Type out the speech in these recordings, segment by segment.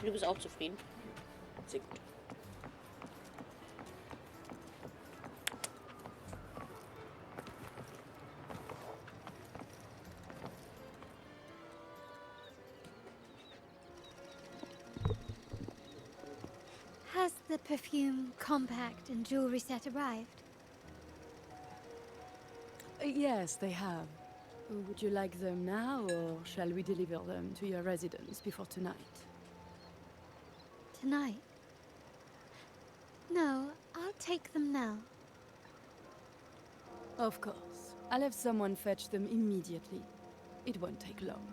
Du bist auch zufrieden. Sehr gut. Has the perfume, compact, and jewelry set arrived? Yes, they have. Would you like them now, or shall we deliver them to your residence before tonight? Tonight? No, I'll take them now. Of course. I'll have someone fetch them immediately. It won't take long.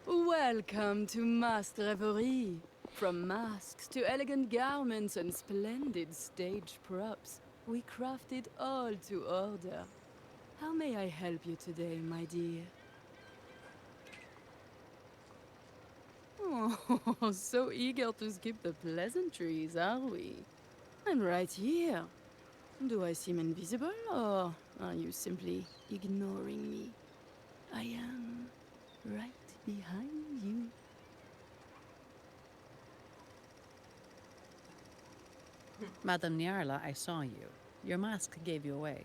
Welcome to Masked Reverie. From masks to elegant garments and splendid stage props, we craft it all to order. How may I help you today, my dear? Oh, so eager to skip the pleasantries, are we? I'm right here. Do I seem invisible, or are you simply ignoring me? I am right behind you. Madame Nyarla, I saw you. Your mask gave you away.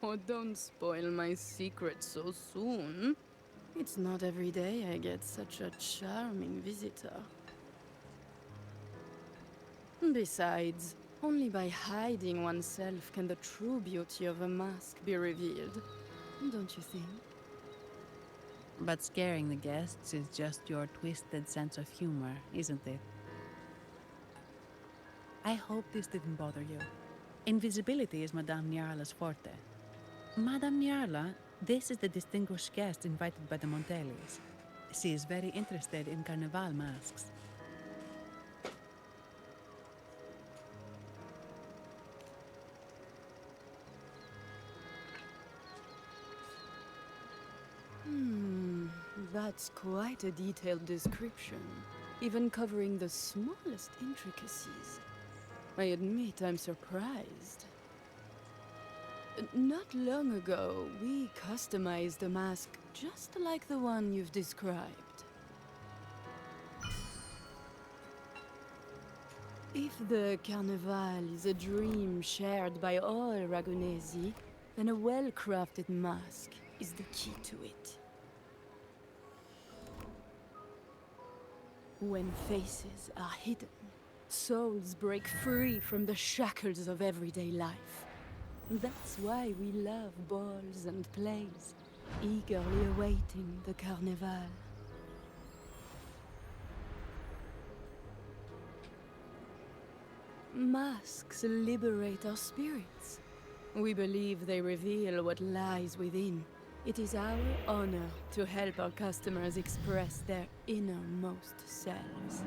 Oh, don't spoil my secret so soon. It's not every day I get such a charming visitor. Besides, only by hiding oneself can the true beauty of a mask be revealed. Don't you think? But scaring the guests is just your twisted sense of humor, isn't it? I hope this didn't bother you. Invisibility is Madame Nyarla's forte. Madame Nyarla, this is the distinguished guest invited by the Montelis. She is very interested in carnival masks. That's quite a detailed description, even covering the smallest intricacies. I admit I'm surprised. Not long ago, we customized a mask just like the one you've described. If the Carnival is a dream shared by all Ragunesi, then a well-crafted mask is the key to it. When faces are hidden, souls break free from the shackles of everyday life. That's why we love balls and plays, eagerly awaiting the Carnival. Masks liberate our spirits. We believe they reveal what lies within. It is our honor to help our customers express their innermost selves.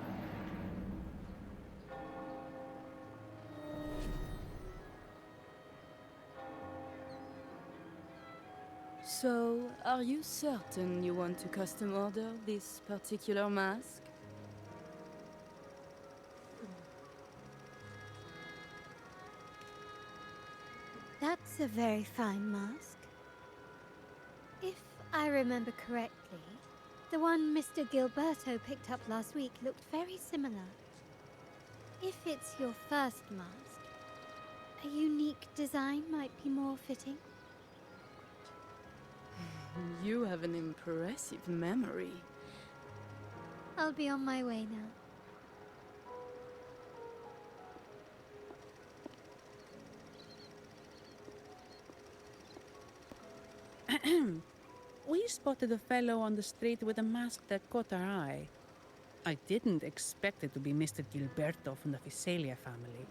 So, are you certain you want to custom order this particular mask? That's a very fine mask. If I remember correctly, the one Mr. Gilberto picked up last week looked very similar. If it's your first mask, a unique design might be more fitting. You have an impressive memory. I'll be on my way now. We spotted a fellow on the street with a mask that caught our eye. I didn't expect it to be Mr. Gilberto from the Visalia family.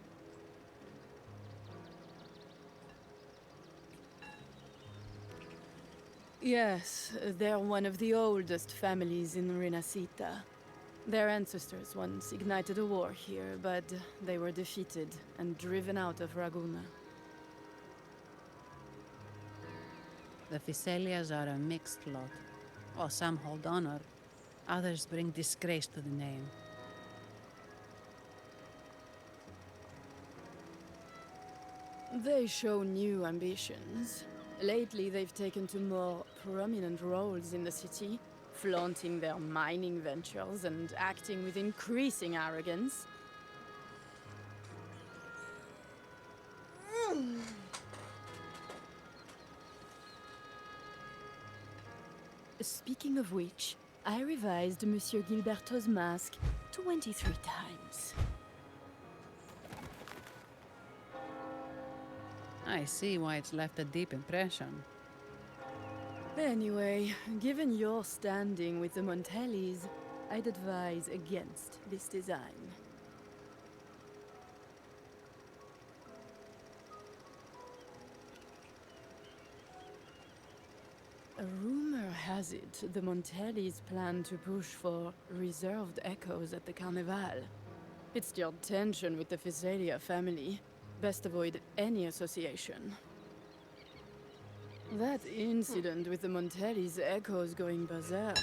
Yes, they're one of the oldest families in Renacita. Their ancestors once ignited a war here, but they were defeated and driven out of Raguna. The Visalias are a mixed lot. While some hold honor, others bring disgrace to the name. They show new ambitions. Lately, they've taken to more prominent roles in the city, flaunting their mining ventures and acting with increasing arrogance. Speaking of which, I revised Monsieur Gilberto's mask 23 times. I see why it's left a deep impression. Anyway, given your standing with the Montellis, I'd advise against this design. A rumor has it the Montellis plan to push for reserved echoes at the Carnival. It stirred tension with the Fizelia family. Best avoid any association. That incident with the Montellis' echoes going berserk.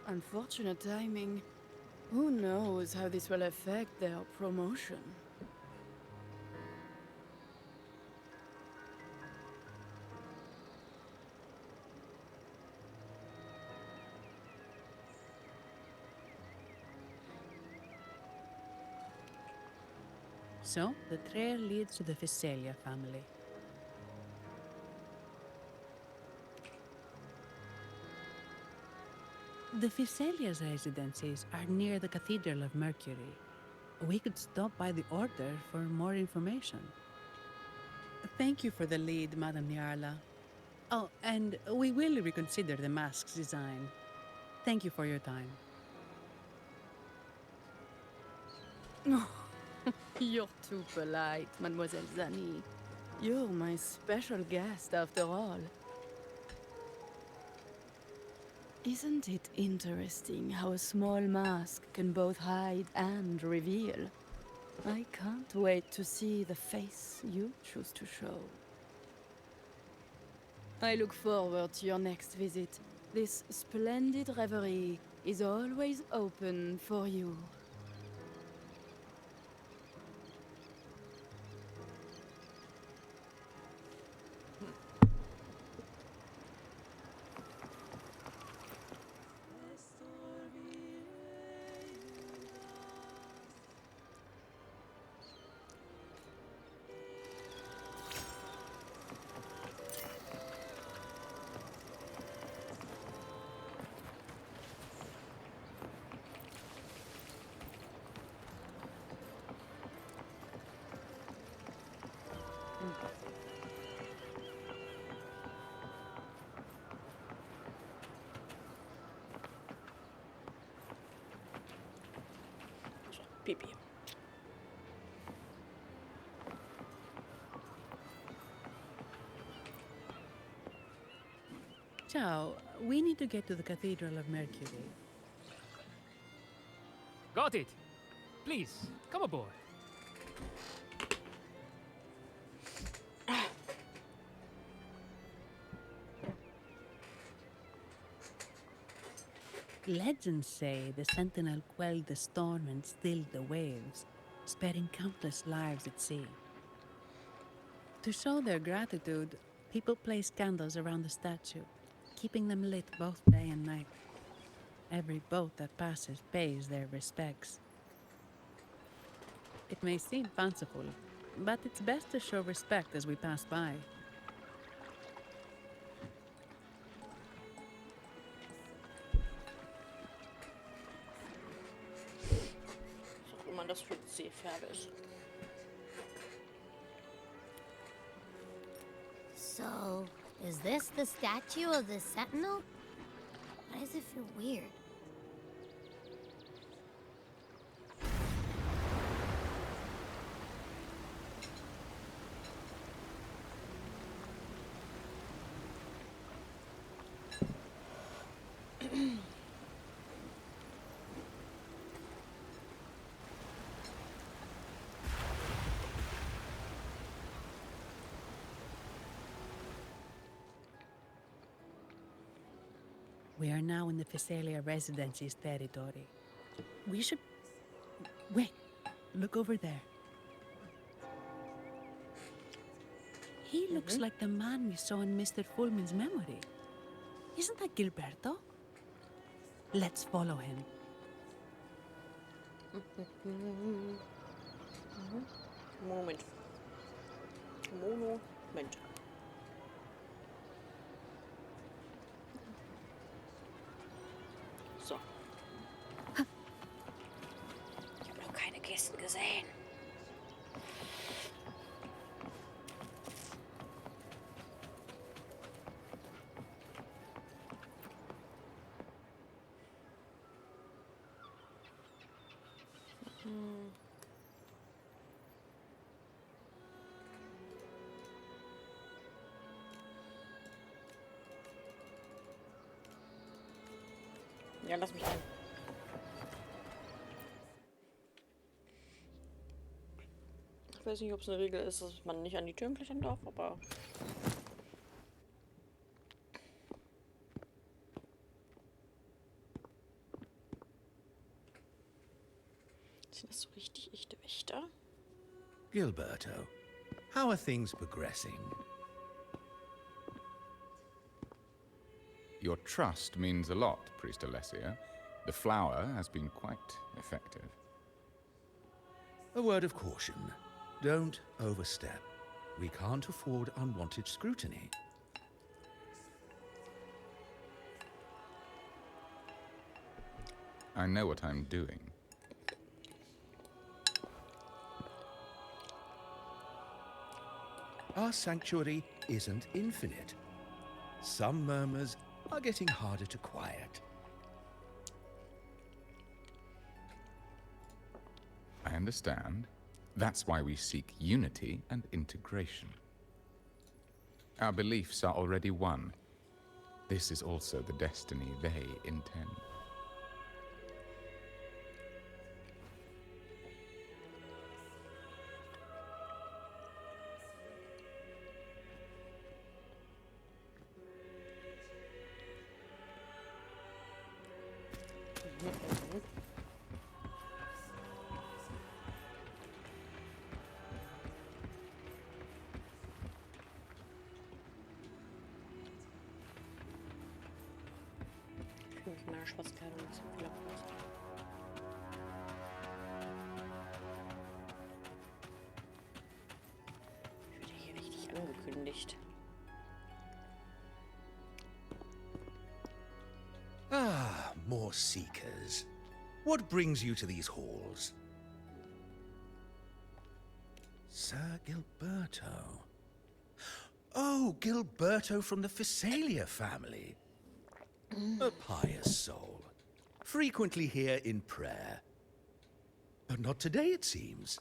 Unfortunate timing. Who knows how this will affect their promotion? So, the trail leads to the Fizelia family. The Fizelia's residencies are near the Cathedral of Mercury. We could stop by the order for more information. Thank you for the lead, Madame Niarla. Oh, and we will reconsider the mask's design. Thank you for your time. You're too polite, Mademoiselle Zani. You're my special guest, after all. Isn't it interesting how a small mask can both hide and reveal? I can't wait to see the face you choose to show. I look forward to your next visit. This splendid reverie is always open for you. Pipi. Ciao, we need to get to the Cathedral of Mercury. Got it. Please, come aboard. Legends say the sentinel quelled the storm and stilled the waves, sparing countless lives at sea. To show their gratitude, people place candles around the statue, keeping them lit both day and night. Every boat that passes pays their respects. It may seem fanciful, but it's best to show respect as we pass by. So wie man das für Seepferde ist. So, is this the statue of the Sentinel? Why does it feel weird? We are now in the Fizelia Residency's territory. We should... Wait, look over there. He looks like the man we saw in Mr. Fullman's memory. Isn't that Gilberto? Let's follow him. Monument. Monument. So. Ich habe noch keine Kisten gesehen. Ja, lass mich ein. Ich weiß nicht, ob es eine Regel ist, dass man nicht an die Türen klettern darf, aber... Sind das so richtig echte Wächter? Gilberto, how are things progressing? Your trust means a lot, Priest Alessia. The flower has been quite effective. A word of caution. Don't overstep. We can't afford unwanted scrutiny. I know what I'm doing. Our sanctuary isn't infinite. Some murmurs are getting harder to quiet. I understand. That's why we seek unity and integration. Our beliefs are already one. This is also the destiny they intend. Ich fühle mich in meiner Schwarzkleidung nicht so viel abgepasst. Ich werde hier richtig angekündigt. Ah, more seekers. What brings you to these halls? Sir Gilberto. Oh, Gilberto from the Phasalia family. A pious soul. Frequently here in prayer. But not today, it seems.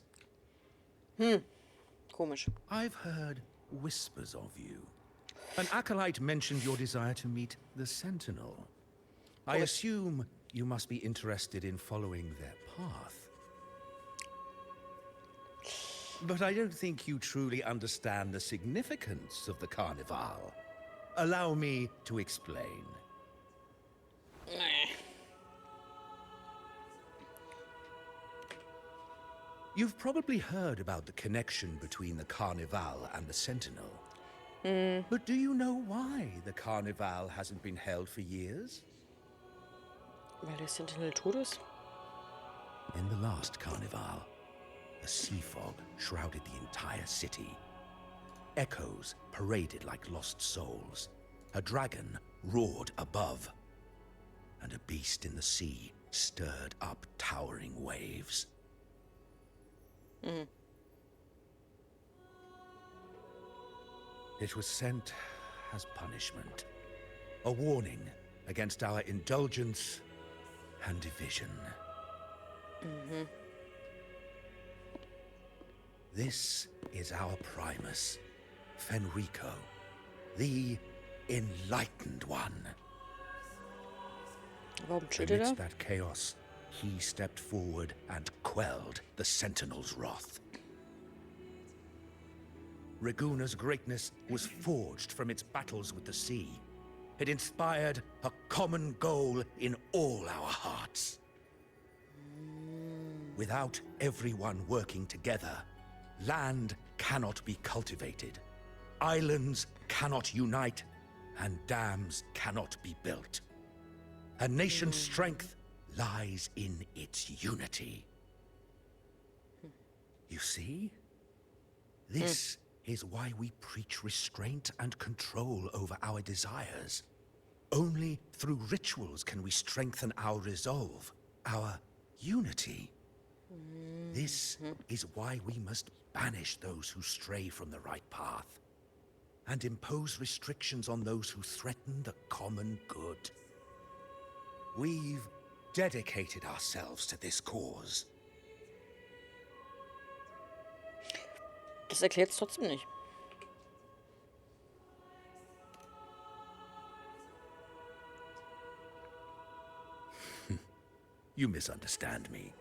Komisch. I've heard whispers of you. An acolyte mentioned your desire to meet the Sentinel. I assume you must be interested in following their path. But I don't think you truly understand the significance of the Carnival. Allow me to explain. You've probably heard about the connection between the Carnival and the Sentinel. But do you know why the Carnival hasn't been held for years? Weil der Sentinel tot ist? In the last Carnival, a sea fog shrouded the entire city. Echoes paraded like lost souls. A dragon roared above. And a beast in the sea stirred up towering waves. It was sent as punishment. A warning against our indulgence and division. This is our Primus, Fenrico, the Enlightened One. Warum chillt Amidst er? that chaos, he stepped forward and quelled the Sentinel's wrath. Raguna's greatness was forged from its battles with the sea. It inspired a common goal in all our hearts. Without everyone working together, land cannot be cultivated. Islands cannot unite, and dams cannot be built. A nation's strength lies in its unity. You see? This is why we preach restraint and control over our desires. Only through rituals can we strengthen our resolve, our unity. This is why we must banish those who stray from the right path, and impose restrictions on those who threaten the common good. We've dedicated ourselves to this cause. Das erklärt es trotzdem nicht. You misunderstand me.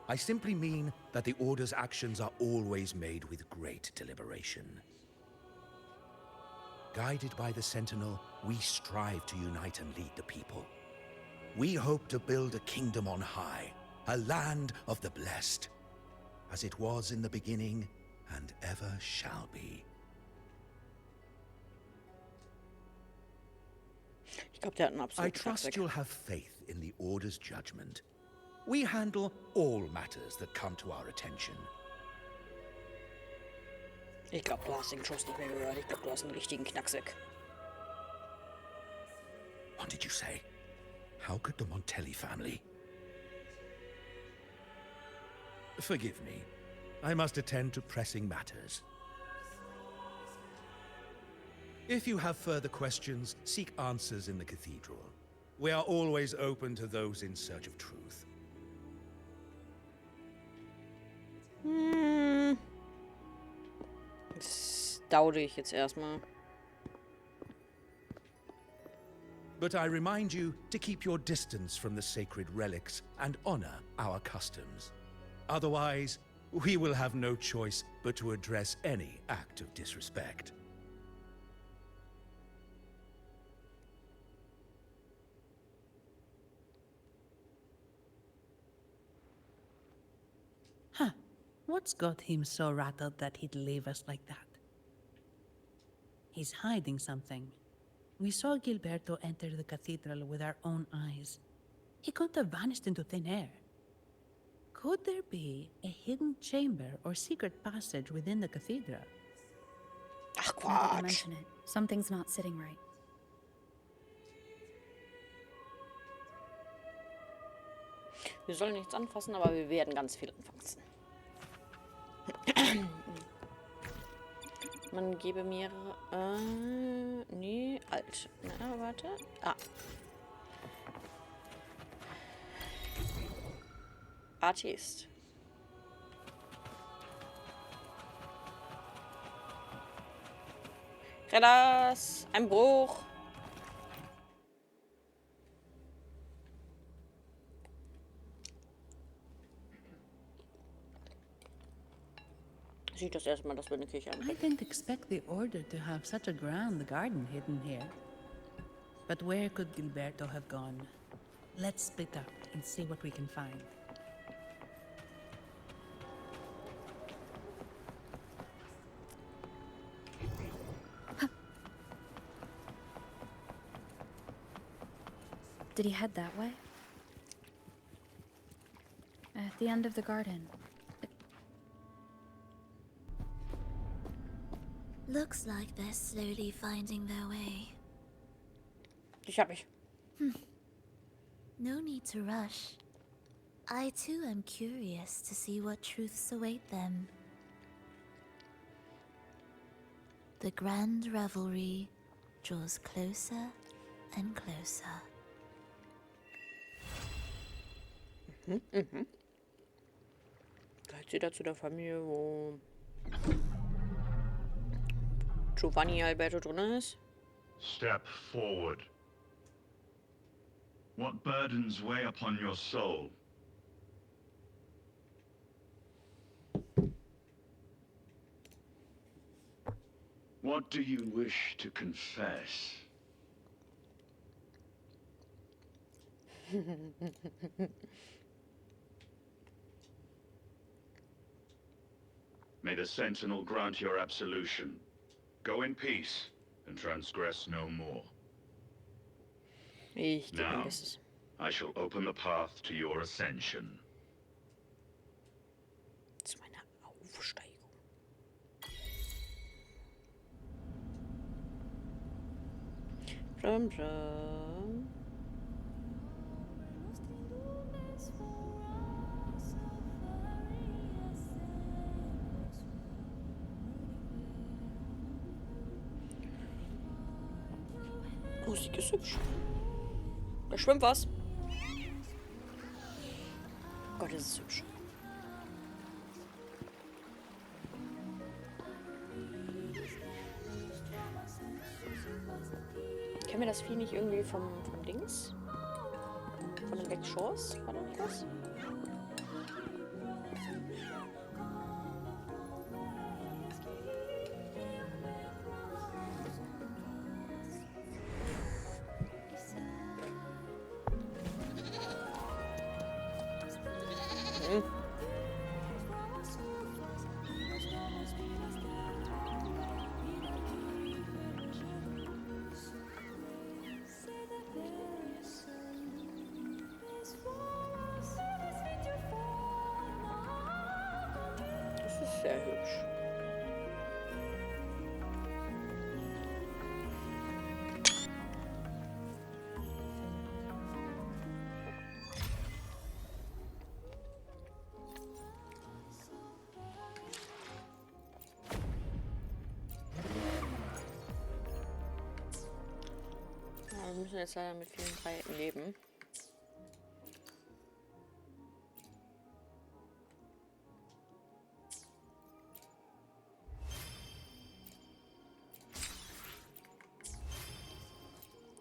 I simply mean that the Order's actions are always made with great deliberation. Guided by the Sentinel, we strive to unite and lead the people. We hope to build a kingdom on high, a land of the blessed, as it was in the beginning and ever shall be. Ich glaube, der hat einen I absoluten trust Knacksack. you'll have faith in the Order's judgment. We handle all matters that come to our attention. Ich glaube, du hast den Schuss nicht mehr gehört. Ich glaube, du hast einen richtigen Knacksack. What did you say? How could the Montelli family? Forgive me. I must attend to pressing matters. If you have further questions, seek answers in the cathedral. We are always open to those in search of truth. Das dauere ich jetzt erstmal. But I remind you to keep your distance from the sacred relics and honor our customs. Otherwise, we will have no choice but to address any act of disrespect. Huh. What's got him so rattled that he'd leave us like that? He's hiding something. We saw Gilberto enter the cathedral with our own eyes. He couldn't have vanished into thin air. Could there be a hidden chamber or secret passage within the cathedral? Ach, Now that you Quatsch. mention it, something's not sitting right. Wir sollen nichts anfassen, aber wir werden ganz viel anfassen. Man gebe mehrere. Nee, alt. Na, warte. Ah. Artist. Redders! Ein Bruch! Sieht das erstmal, dass wir eine Kirche I anbringen. didn't expect the Order to have such a grand garden hidden here. But where could Gilberto have gone? Let's split up and see what we can find. Did he head that way? At the end of the garden. Looks like they're slowly finding their way. Ich hab mich. No need to rush. I too am curious to see what truths await them. The grand revelry draws closer and closer. Gehört sie da zu der Familie, wo Giovanni Alberto drin ist? Step forward. What burdens weigh upon your soul? What do you wish to confess? May the Sentinel grant your absolution. Go in peace and transgress no more. Ich gebe mein Now, Bestes. I shall open the path to your ascension. Zu meiner Aufsteigung. Blum, blum. Musik ist hübsch. Da schwimmt was. Gott, das ist hübsch. Kennen wir das Vieh nicht irgendwie vom Dings? Von den Black Shores? War da nicht was? Hm. Das ist sehr hübsch. Ja, wir müssen jetzt leider mit vielen Dreiecken leben.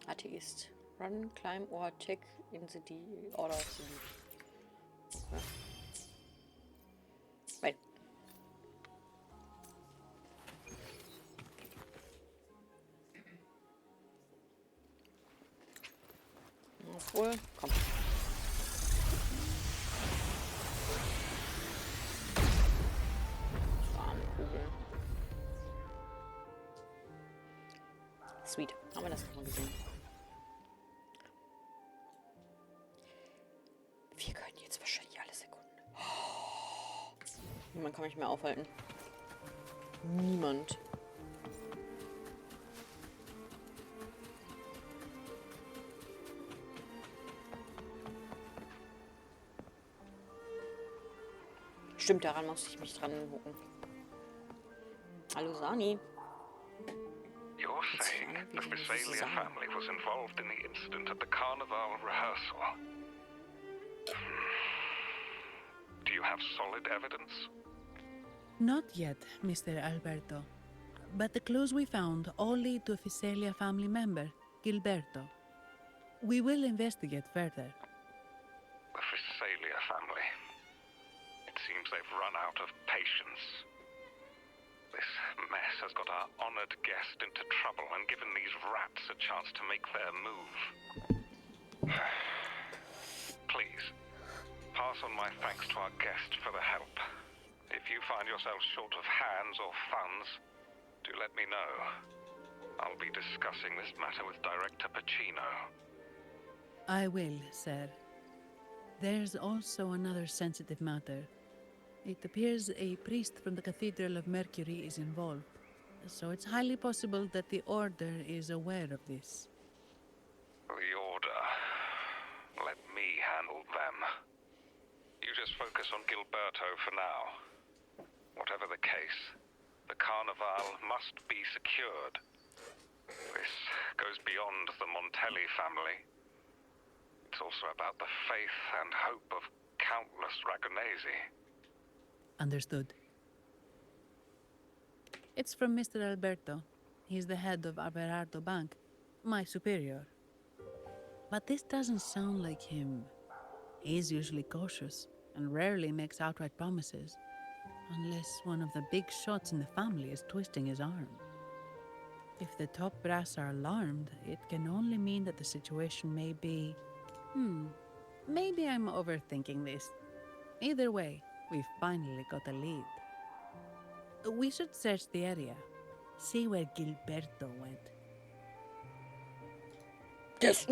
Atheist. Run, climb or check in the order of the deed. Ja. Nein. Obwohl, komm. Schwankugel. Sweet. Haben wir das noch mal gesehen? Wir können jetzt wahrscheinlich alle Sekunden. Niemand kann mich mehr aufhalten. Niemand. Stimmt, daran muss ich mich dran gucken. Hallo Sani. You're saying the Visalia family was involved in the incident at the Carnival rehearsal. Do you have solid evidence? Not yet, Mr. Alberto. But the clues we found all lead to a Visalia family member, Gilberto. We will investigate further. The Visalia family. It seems they've run out of patience. This mess has got our honored guest into trouble and given these rats a chance to make their move. Please, pass on my thanks to our guest for the help. If you find yourself short of hands or funds, do let me know. I'll be discussing this matter with Director Pacino. I will, sir. There's also another sensitive matter. It appears a priest from the Cathedral of Mercury is involved, so it's highly possible that the Order is aware of this. The Order. Let me handle them. You just focus on Gilberto for now. Whatever the case, the Carnival must be secured. This goes beyond the Montelli family. It's also about the faith and hope of countless Ragonesi. Understood. It's from Mr. Alberto. He's the head of Averardo Bank, my superior. But this doesn't sound like him. He's usually cautious and rarely makes outright promises, unless one of the big shots in the family is twisting his arm. If the top brass are alarmed, it can only mean that the situation may be... maybe I'm overthinking this. Either way, we've finally got a lead. We should search the area. See where Gilberto went. Das.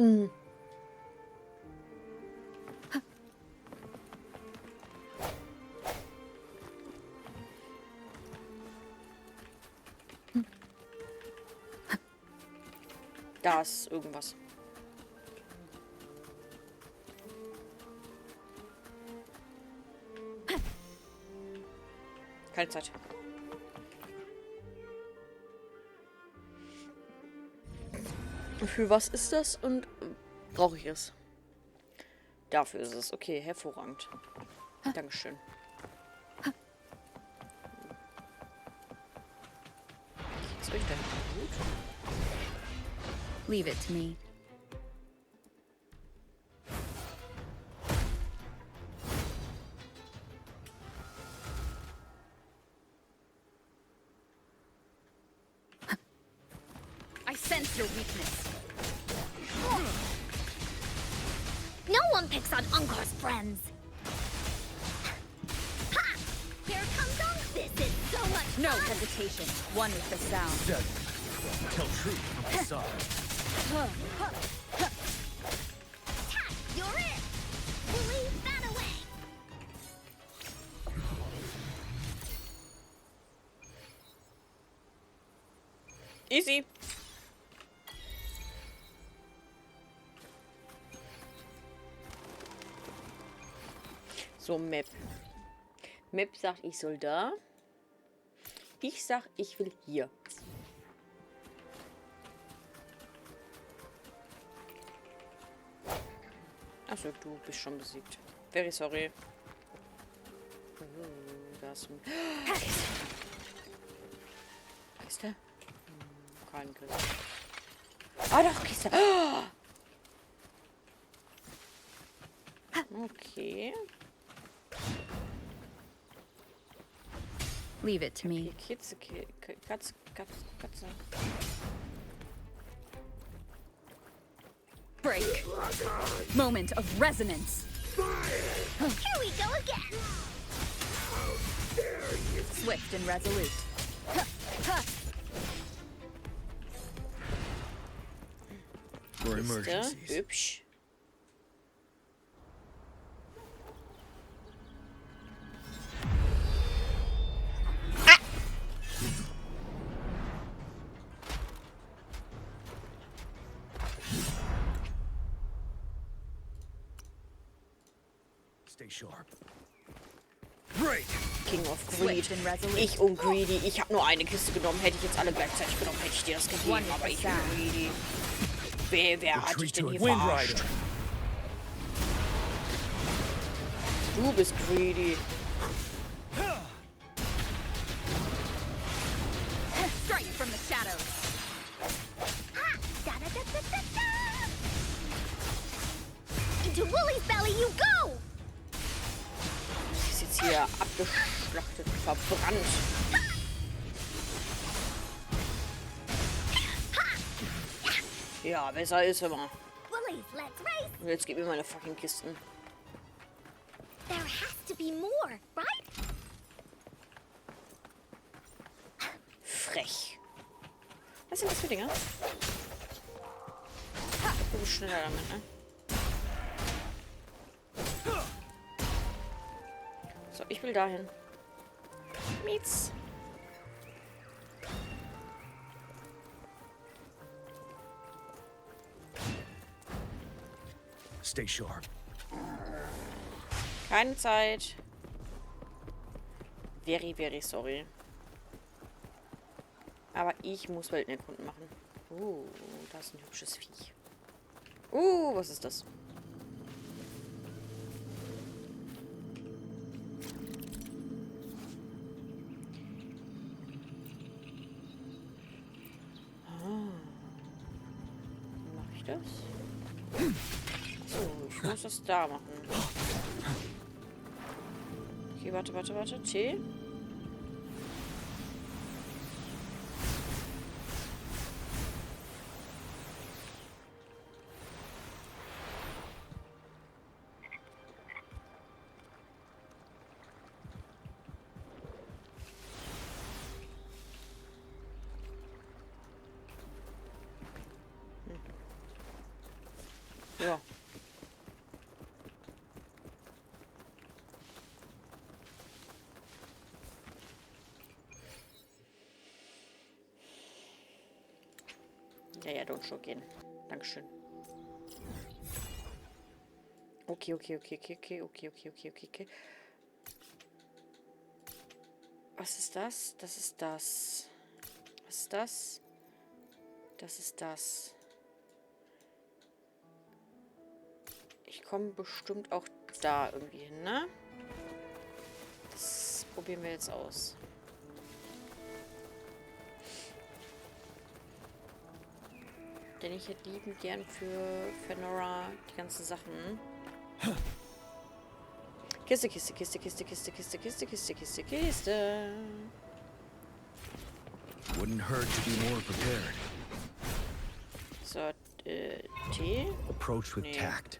Da ist irgendwas. Keine Zeit. Für was ist das und brauche ich es? Dafür ist es. Okay, hervorragend. Dankeschön. Geht's euch denn gut? Leave it to me. I sense your weakness. No one picks on Ungar's friends. Ha! Here comes Unk. This is so much No fun. hesitation. One with the sound. Tell truth from the side. You're it. Leave that away. Easy. So, Map. Map sagt, ich soll da. Ich sag, ich will hier. Achso, du bist schon besiegt. Very sorry. Da ist ein... Kiste? Kein Kiste. Ah, doch, Kiste. Okay. Leave it to me. Okay, Katze. Break. Moment of resonance. Here we go again. Swift and resolute. For Kiste. emergencies. Hübsch. Stay sharp. Break! King of Greed. Swift and resolute. Ich und Greedy. Ich habe nur eine Kiste genommen. Hätte ich jetzt alle gleichzeitig genommen, hätte ich dir das gegeben. One Aber ich bin sound. Greedy. Wer hat dich denn hier Wind verarscht? Rider. Du bist Greedy. Strike from the shadows. Ha! Da da da da da da. Into Wooly's belly you go. Sie ist jetzt hier abgeschlachtet, verbrannt. Ja, besser ist immer. Woolies, let's race. Und jetzt gib mir meine fucking Kisten. There has to be more, right? Frech. Was sind das für Dinger? Du bist schneller damit, ne? So, ich will dahin. Mietz. Stay sharp. Keine Zeit. Very, very sorry. Aber ich muss Welten erkunden machen. Da ist ein hübsches Viech. Was ist das? Wie mache ich das? So, ich muss das da machen. Okay, warte. T. Ja. Ja, don't schon gehen. Dankeschön. Okay. Was ist das? Das ist das. Was ist das? Das ist das. Ich komme bestimmt auch da irgendwie hin, ne? Das probieren wir jetzt aus. Denn ich hätte liebend gern für Fenora die ganzen Sachen. Kiste. Wouldn't hurt to be more prepared. So, Tee. Approach with Nee. tact.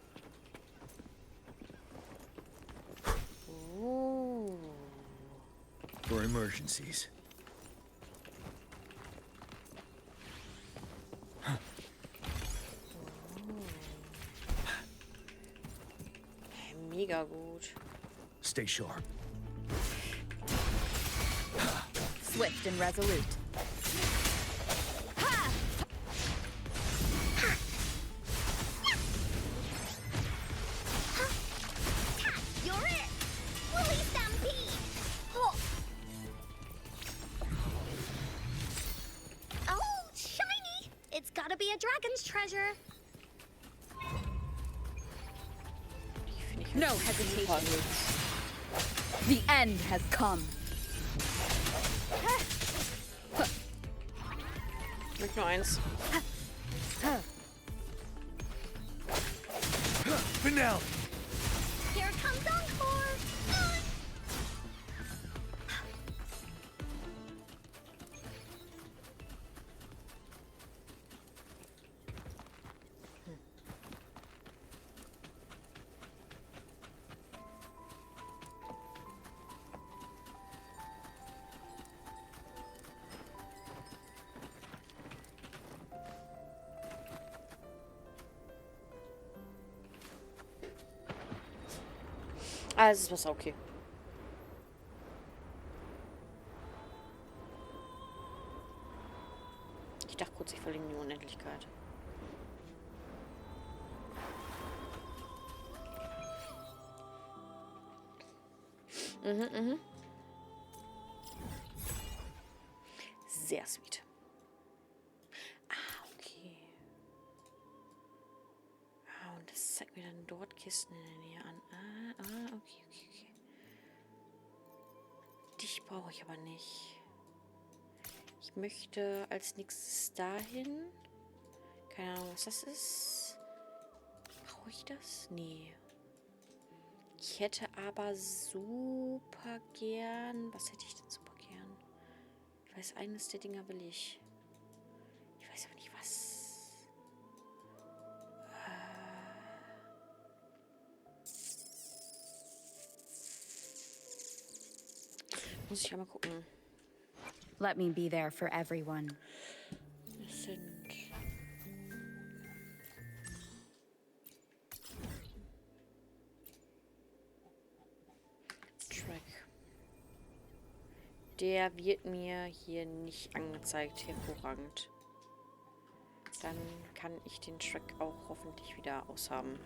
For emergencies. Mega gut. Stay sharp. Swift and resolute. You're it! Woolly Stampede! Oh. Oh, shiny! It's gotta be a dragon's treasure. No hesitation. The end has come. Mit nur eins. Vanel! Here comes Encore! Ah, es ist Wasser, okay. Ich dachte kurz, ich verlinke die Unendlichkeit. Sehr sweet. Ah, okay. Ah, und das zeigt mir dann dort Kisten in der Nähe an. Okay. Dich brauche ich aber nicht. Ich möchte als nächstes dahin. Keine Ahnung, was das ist. Brauche ich das? Nee. Ich hätte aber super gern... Was hätte ich denn super gern? Ich weiß, eines der Dinger will ich. Ich weiß aber nicht, was. Muss ich einmal gucken. Let me be there for everyone. Das sind... Track. Der wird mir hier nicht angezeigt. Hervorragend. Dann kann ich den Track auch hoffentlich wieder aushaben.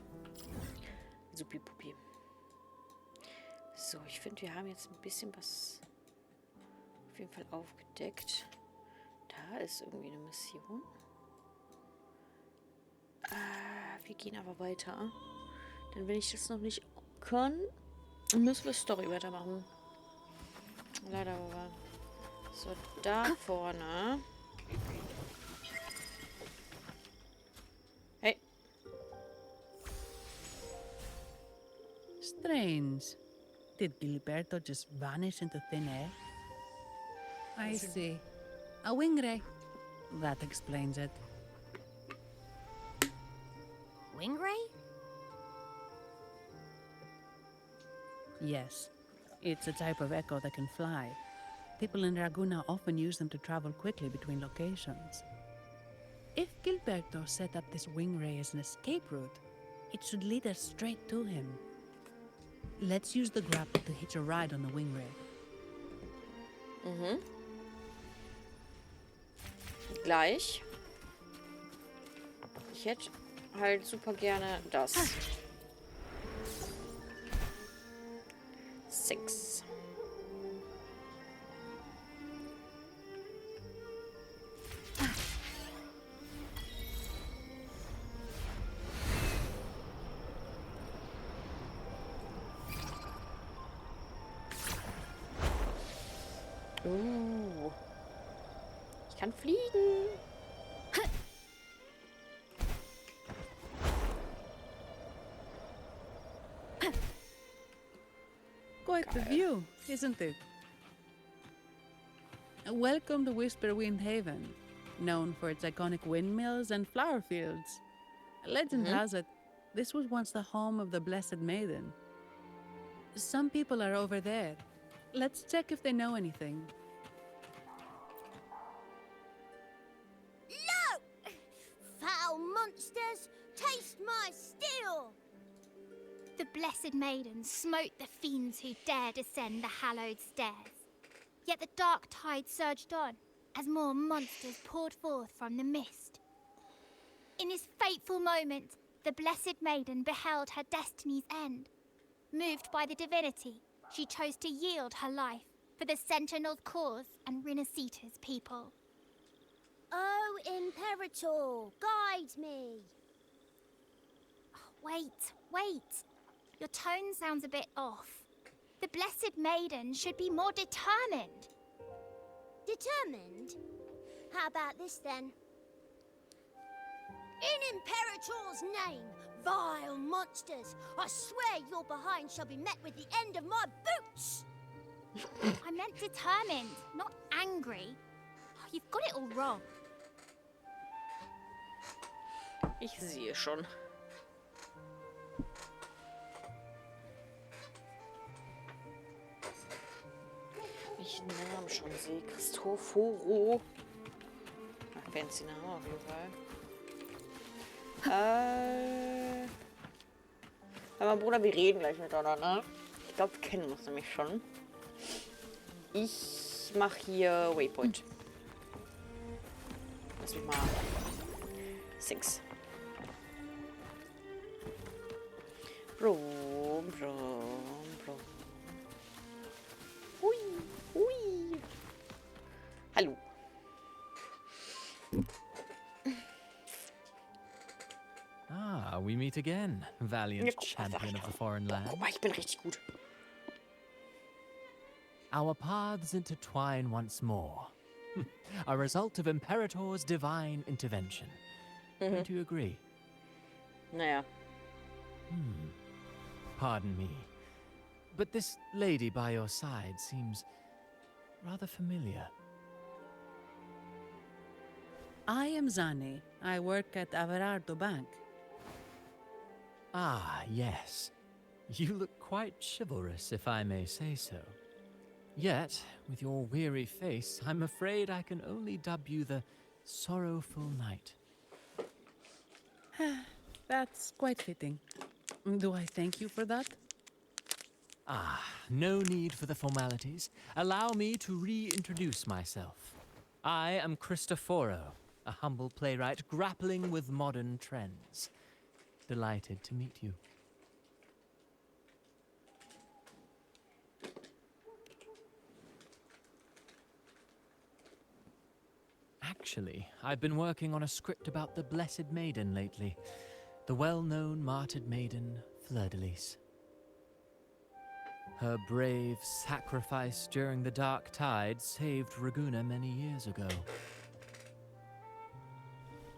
Supi-pupi. So, ich finde, wir haben jetzt ein bisschen was auf jeden Fall aufgedeckt. Da ist irgendwie eine Mission. Wir gehen aber weiter. Denn wenn ich das noch nicht kann, müssen wir Story weitermachen. Leider aber. So, da vorne. Hey. Strange. Did Gilberto just vanish into thin air? I see. A wing ray. That explains it. Wing ray? Yes. It's a type of echo that can fly. People in Raguna often use them to travel quickly between locations. If Gilberto set up this wing ray as an escape route, It should lead us straight to him. Let's use the grapple to hitch a ride on the wing ray. Mhm. Gleich. Ich hätte halt super gerne das. 6. Ich kann fliegen. Quite the view, isn't it? Welcome to Whisperwind Haven, known for its iconic windmills and flower fields. Legend has it, this was once the home of the Blessed Maiden. Some people are over there. Let's check if they know anything. No! Foul monsters, taste my steel! The Blessed Maiden smote the fiends who dare descend the hallowed stairs. Yet the dark tide surged on as more monsters poured forth from the mist. In this fateful moment, the Blessed Maiden beheld her destiny's end. Moved by the divinity, she chose to yield her life for the Sentinel's cause and Rinasita's people. Oh, Imperator, guide me. Wait. Your tone sounds a bit off. The Blessed Maiden should be more determined. Determined? How about this then? In Imperator's name, vile monsters, I swear your behind shall be met with the end of my boots! I meant determined, not angry. You've got it all wrong. Ich sehe schon. Ich den Namen schon sehe. Christoforo. Fancy Name auf jeden Fall. Aber Bruder, wir reden gleich miteinander. Ich glaube, wir kennen uns nämlich schon. Ich mache hier Waypoint. Lass mich mal. 6. Brom. Hui. Hallo. Ah, we meet again, valiant champion of the foreign land. Guck mal, ich bin richtig gut. Our paths intertwine once more. A result of Imperator's divine intervention. Don't you agree? Naja. Pardon me, but this lady by your side seems rather familiar. I am Zani. I work at Averardo Bank. Ah, yes. You look quite chivalrous, if I may say so. Yet, with your weary face, I'm afraid I can only dub you the Sorrowful Knight. That's quite fitting. Do I thank you for that? Ah, no need for the formalities. Allow me to reintroduce myself. I am Cristoforo, a humble playwright grappling with modern trends. Delighted to meet you. Actually, I've been working on a script about the Blessed Maiden lately. The well-known martyred maiden, Fleur-de-Lis. Her brave sacrifice during the Dark Tide saved Raguna many years ago.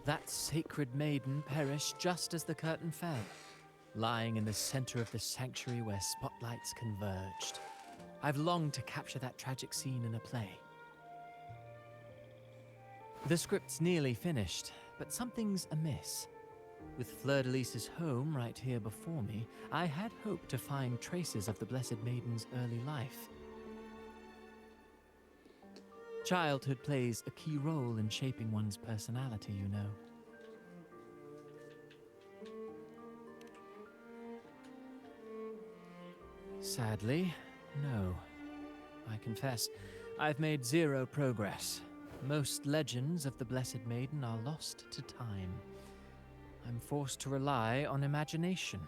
That sacred maiden perished just as the curtain fell, lying in the center of the sanctuary where spotlights converged. I've longed to capture that tragic scene in a play. The script's nearly finished, but something's amiss. With Fleur-de-Lis's home right here before me, I had hoped to find traces of the Blessed Maiden's early life. Childhood plays a key role in shaping one's personality, you know. Sadly, no. I confess, I've made zero progress. Most legends of the Blessed Maiden are lost to time. I'm forced to rely on imagination.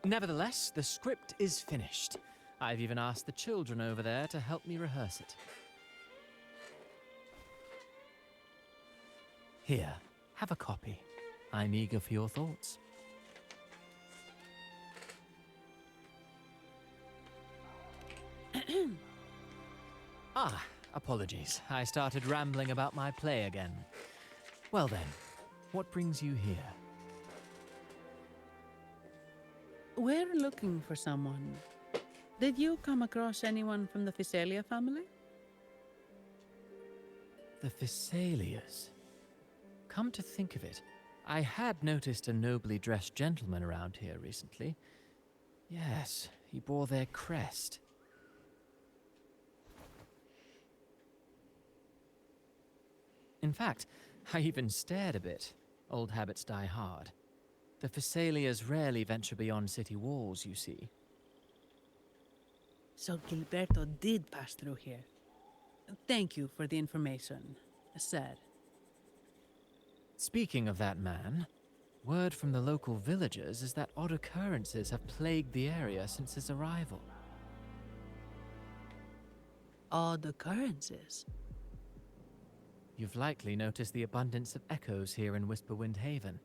Nevertheless, the script is finished. I've even asked the children over there to help me rehearse it. Here, have a copy. I'm eager for your thoughts. Apologies. I started rambling about my play again. Well then, what brings you here? We're looking for someone. Did you come across anyone from the Physalia family? The Physalias. Come to think of it, I had noticed a nobly dressed gentleman around here recently. Yes, he bore their crest. In fact, I even stared a bit. Old habits die hard. The Physalias rarely venture beyond city walls, you see. So Gilberto did pass through here. Thank you for the information, Sir. Speaking of that man, word from the local villagers is that odd occurrences have plagued the area since his arrival. Odd occurrences? You've likely noticed the abundance of echoes here in Whisperwind Haven.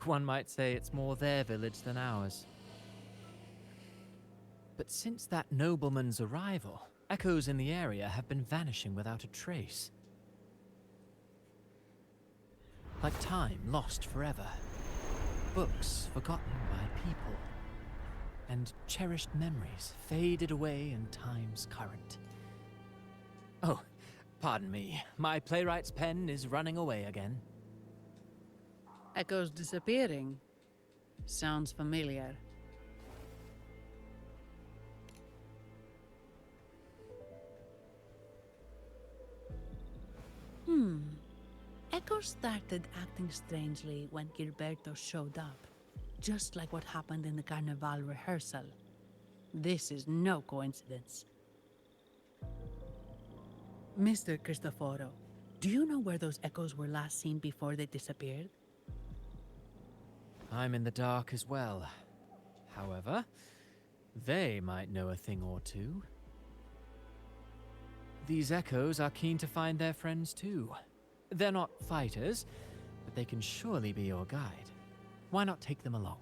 One might say it's more their village than ours. But since that nobleman's arrival, echoes in the area have been vanishing without a trace. Like time lost forever. Books forgotten by people. And cherished memories faded away in time's current. Oh, pardon me. My playwright's pen is running away again. Echoes disappearing. Sounds familiar. Echoes started acting strangely when Gilberto showed up. Just like what happened in the Carnival rehearsal. This is no coincidence. Mr. Cristoforo, do you know where those echoes were last seen before they disappeared? I'm in the dark as well. However, they might know a thing or two. These echoes are keen to find their friends too. They're not fighters, but they can surely be your guide. Why not take them along?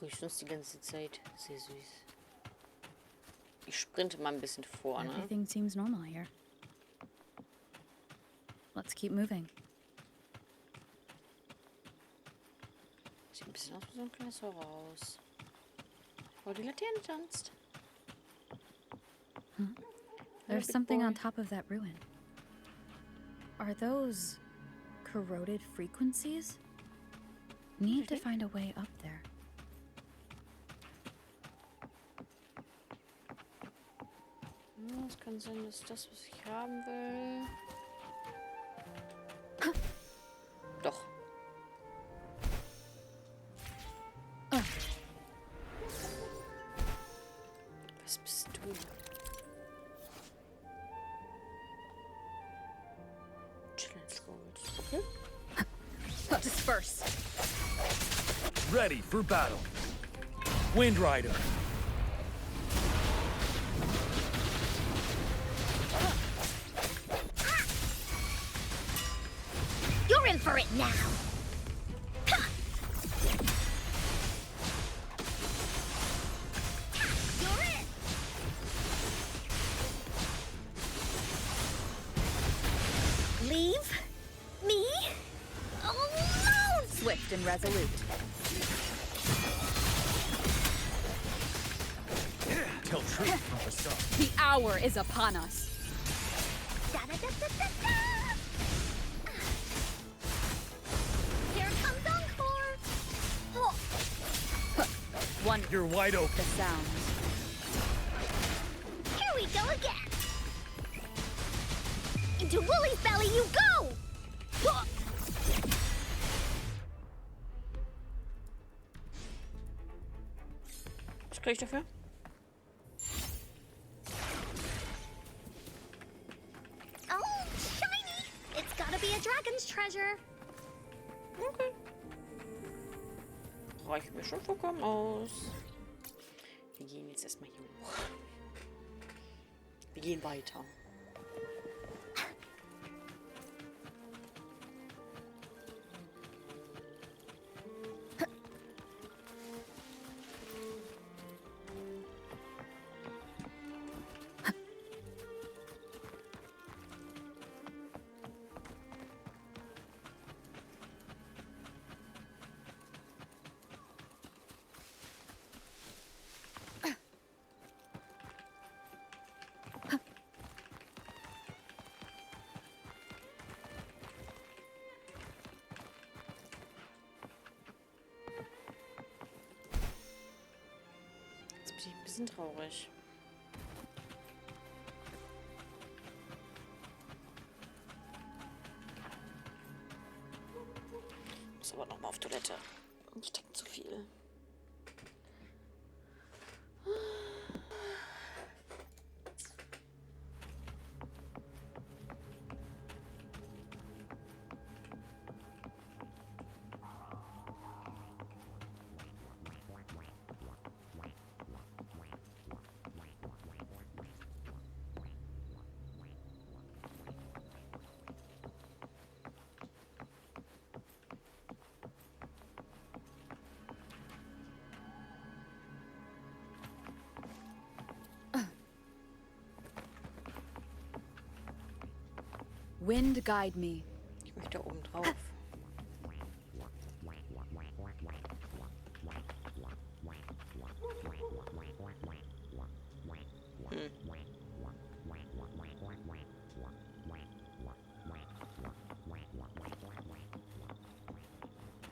Grüßt uns die ganze Zeit. Sehr süß. Ich sprinte mal ein bisschen vor, ne? Everything seems normal here. Let's keep moving. Sieht ein bisschen aus wie so ein kleines Voraus. Wo die Laterne tanzt. There's something on top of that ruin. Are those corroded frequencies? Need to find a way up there. Es kann sein, dass das, was ich haben will... Doch. Was bist du? Okay. Disperse. Ready for battle. Wind Rider. You're in for it now. You're in. Leave me alone. Swift and resolute. Tell truth from facade. The hour is upon us. Da-da-da-da-da-da. One. You're wide open. The sounds. Here we go again. Into Wooly's belly you go! Was krieg ich dafür? Oh, shiny! It's gotta be a dragon's treasure. Okay. Reicht mir schon vollkommen aus. Wir gehen jetzt erstmal hier hoch. Wir gehen weiter. Jetzt bin ich ein bisschen traurig. Muss aber noch mal auf Toilette. Ich denke zu viel. Wind guide me. Ich möchte da oben drauf.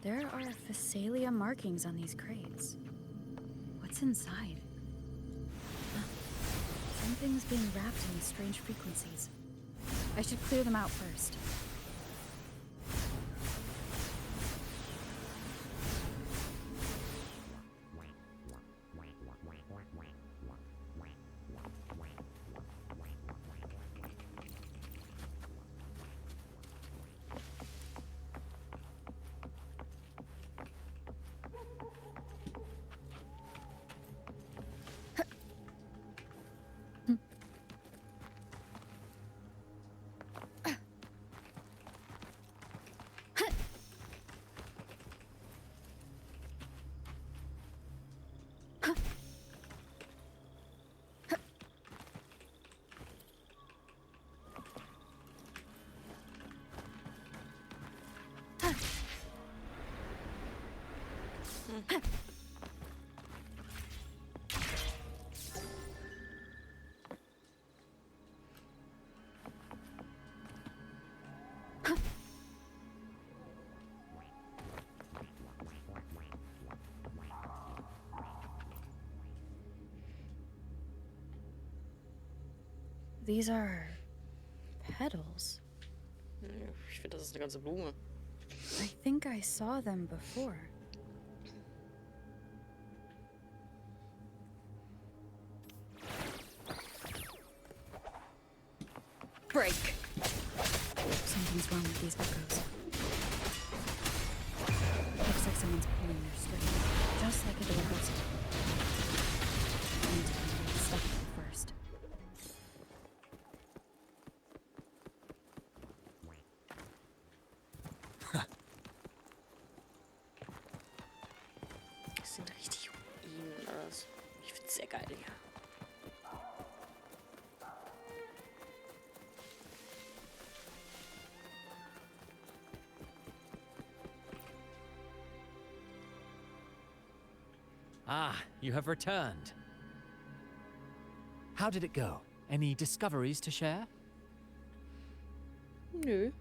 There are Phasalia markings on these crates. What's inside? Huh. Something's being wrapped in these strange frequencies. I should clear them out first. These are petals. Ich finde, das ist eine ganze Blume. I think I saw them before. Break. Something's wrong with these echoes. Looks like someone's pulling their string, just like at the rehearsal. I need to find the stuff first. Das sind richtig Ruinen und alles. Ich finde es sehr geil hier. Ah, you have returned. How did it go? Any discoveries to share? Nö.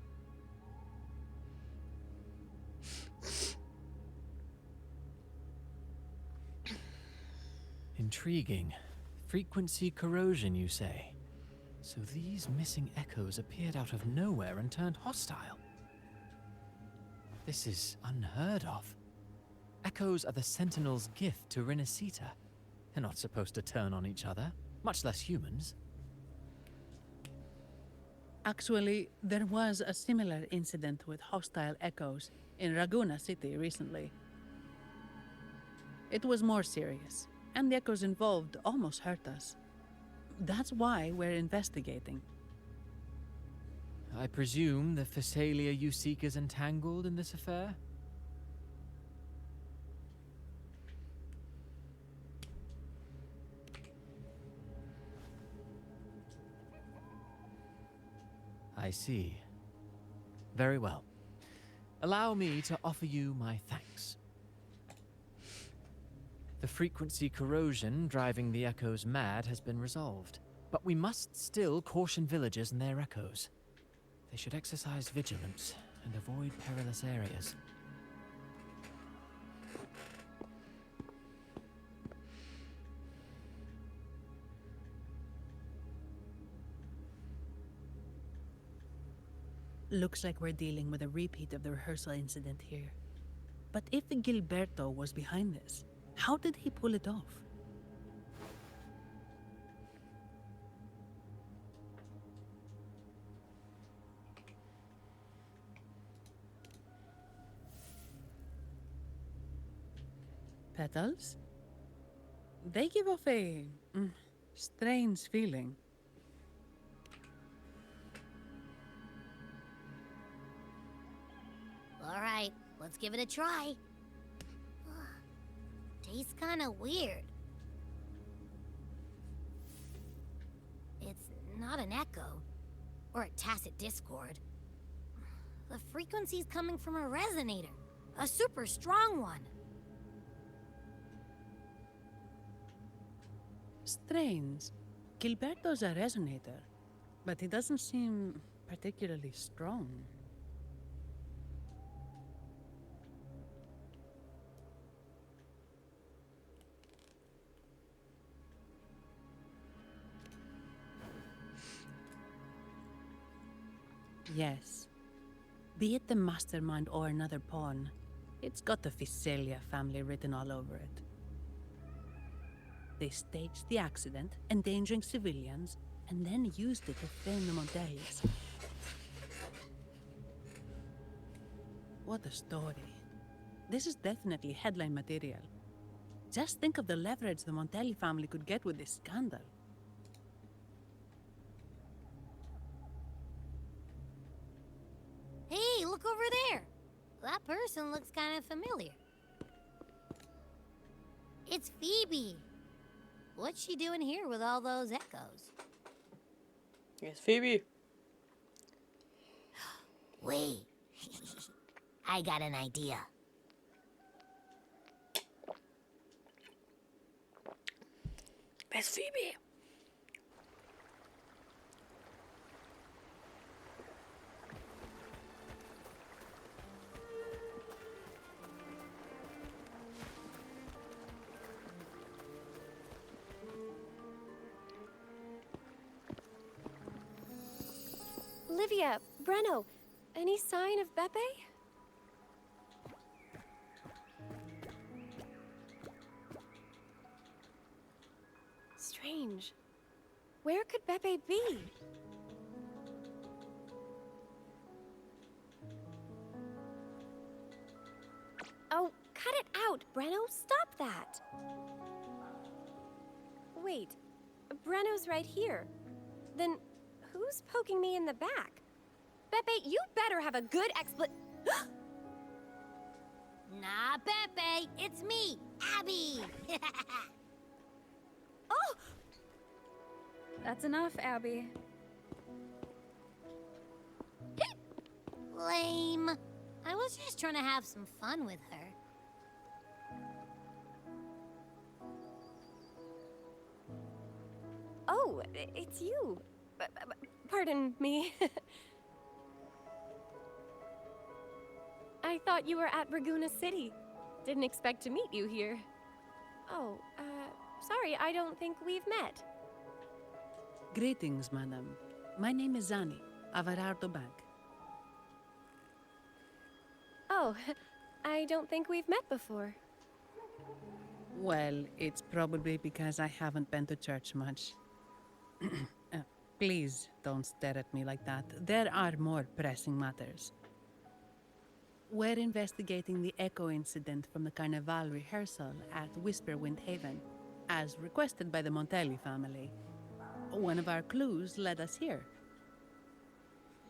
Intriguing. Frequency corrosion, you say? So these missing echoes appeared out of nowhere and turned hostile. This is unheard of. Echoes are the Sentinel's gift to Rinasita. They're not supposed to turn on each other, much less humans. Actually, there was a similar incident with hostile echoes in Raguna City recently. It was more serious, and the echoes involved almost hurt us. That's why we're investigating. I presume the Phasalia you seek is entangled in this affair? I see. Very well. Allow me to offer you my thanks. The frequency corrosion driving the echoes mad has been resolved, but we must still caution villagers and their echoes. They should exercise vigilance and avoid perilous areas. Looks like we're dealing with a repeat of the rehearsal incident here. But if Gilberto was behind this, how did he pull it off? Petals? They give off a strange feeling. All right, let's give it a try. Tastes kind of weird. It's not an echo, or a tacit discord. The frequency's coming from a resonator, a super strong one. Strange. Gilberto's a resonator, but he doesn't seem particularly strong. Yes. Be it the mastermind or another pawn, it's got the Phasalia family written all over it. They staged the accident, endangering civilians, and then used it to frame the Montellis. What a story. This is definitely headline material. Just think of the leverage the Montelli family could get with this scandal. Hey, look over there. That person looks kind of familiar. It's Phoebe. What's she doing here with all those echoes? It's Phoebe. Wait. I got an idea. It's Phoebe. Livia, Breno, any sign of Beppe? Strange. Where could Beppe be? Oh, cut it out, Breno. Stop that. Wait, Breno's right here. Then who's poking me in the back? Beppe, you better have a good Nah, Beppe, it's me, Abby. Oh! That's enough, Abby. Lame. I was just trying to have some fun with her. Oh, it's you. Pardon me. I thought you were at Raguna City. Didn't expect to meet you here. Oh, sorry, I don't think we've met. Greetings, madam. My name is Zani, of Arardo Bank. Oh, I don't think we've met before. Well, it's probably because I haven't been to church much. Please don't stare at me like that. There are more pressing matters. We're investigating the echo incident from the Carnival rehearsal at Whisperwind Haven, as requested by the Montelli family. One of our clues led us here.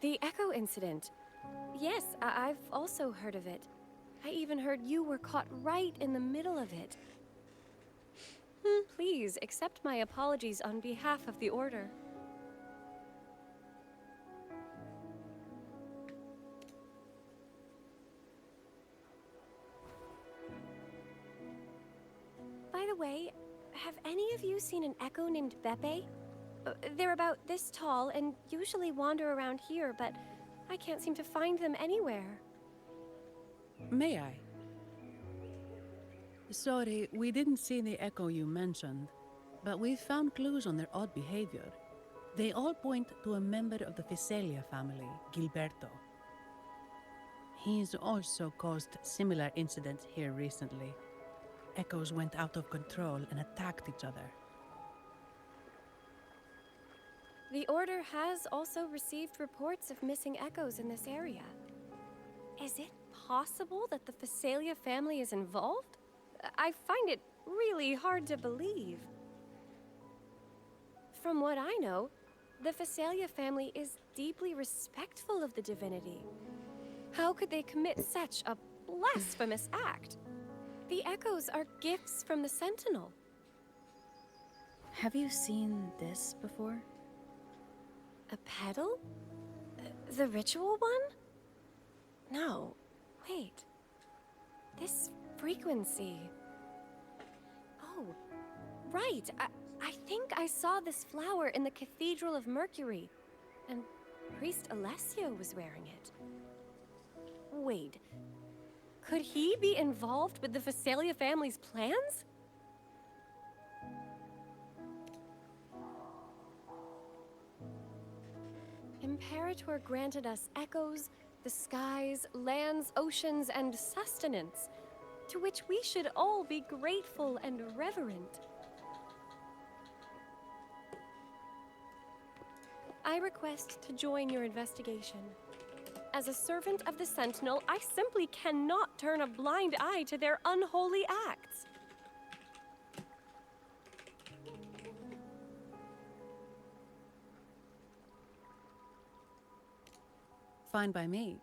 The echo incident. Yes, I've also heard of it. I even heard you were caught right in the middle of it. Please accept my apologies on behalf of the Order. By the way, have any of you seen an echo named Beppe? They're about this tall and usually wander around here, but I can't seem to find them anywhere. May I? Sorry, we didn't see the echo you mentioned, but we found clues on their odd behavior. They all point to a member of the Fiselia family, Gilberto. He's also caused similar incidents here recently. Echoes went out of control and attacked each other. The Order has also received reports of missing echoes in this area. Is it possible that the Fiselia family is involved? I find it really hard to believe. From what I know, the Fiselia family is deeply respectful of the divinity. How could they commit such a blasphemous act? The echoes are gifts from the Sentinel. Have you seen this before? A pedal? The ritual one? No. Wait. This frequency. Oh, right. I think I saw this flower in the Cathedral of Mercury, and Priest Alessio was wearing it. Wait. Could he be involved with the Fiselia family's plans? Imperator granted us echoes, the skies, lands, oceans, and sustenance, to which we should all be grateful and reverent. I request to join your investigation. As a servant of the Sentinel, I simply cannot turn a blind eye to their unholy acts. Fine by me.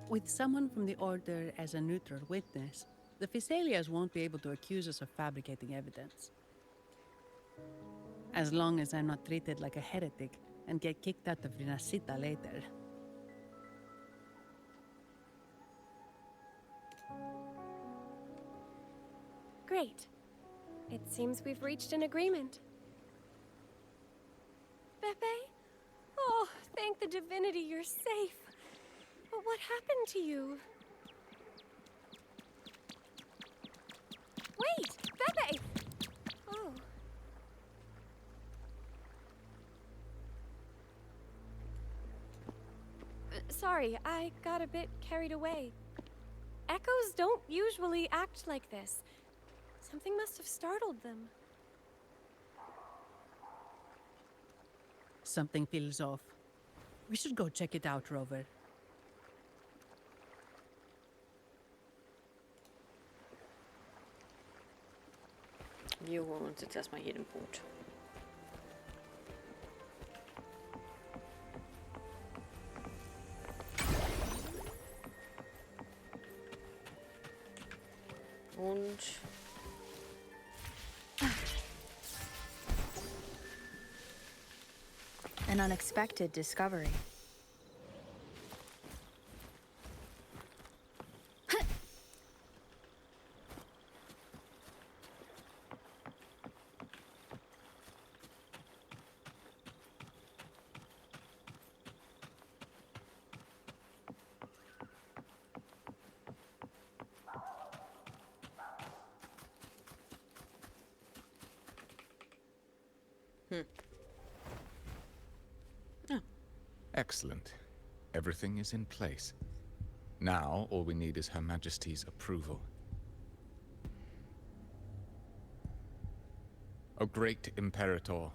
With someone from the Order as a neutral witness, the Fiselias won't be able to accuse us of fabricating evidence. As long as I'm not treated like a heretic and get kicked out of Rinascita later. Great. It seems we've reached an agreement. Beppe? Oh, thank the divinity you're safe. But what happened to you? Wait! Beppe! Oh. Sorry, I got a bit carried away. Echoes don't usually act like this. Something must have startled them. Something feels off. We should go check it out, Rover. Wir holen uns jetzt erstmal hier den Punkt. Und An unexpected discovery. Oh. Excellent. Everything is in place. Now, all we need is Her Majesty's approval. O great Imperator,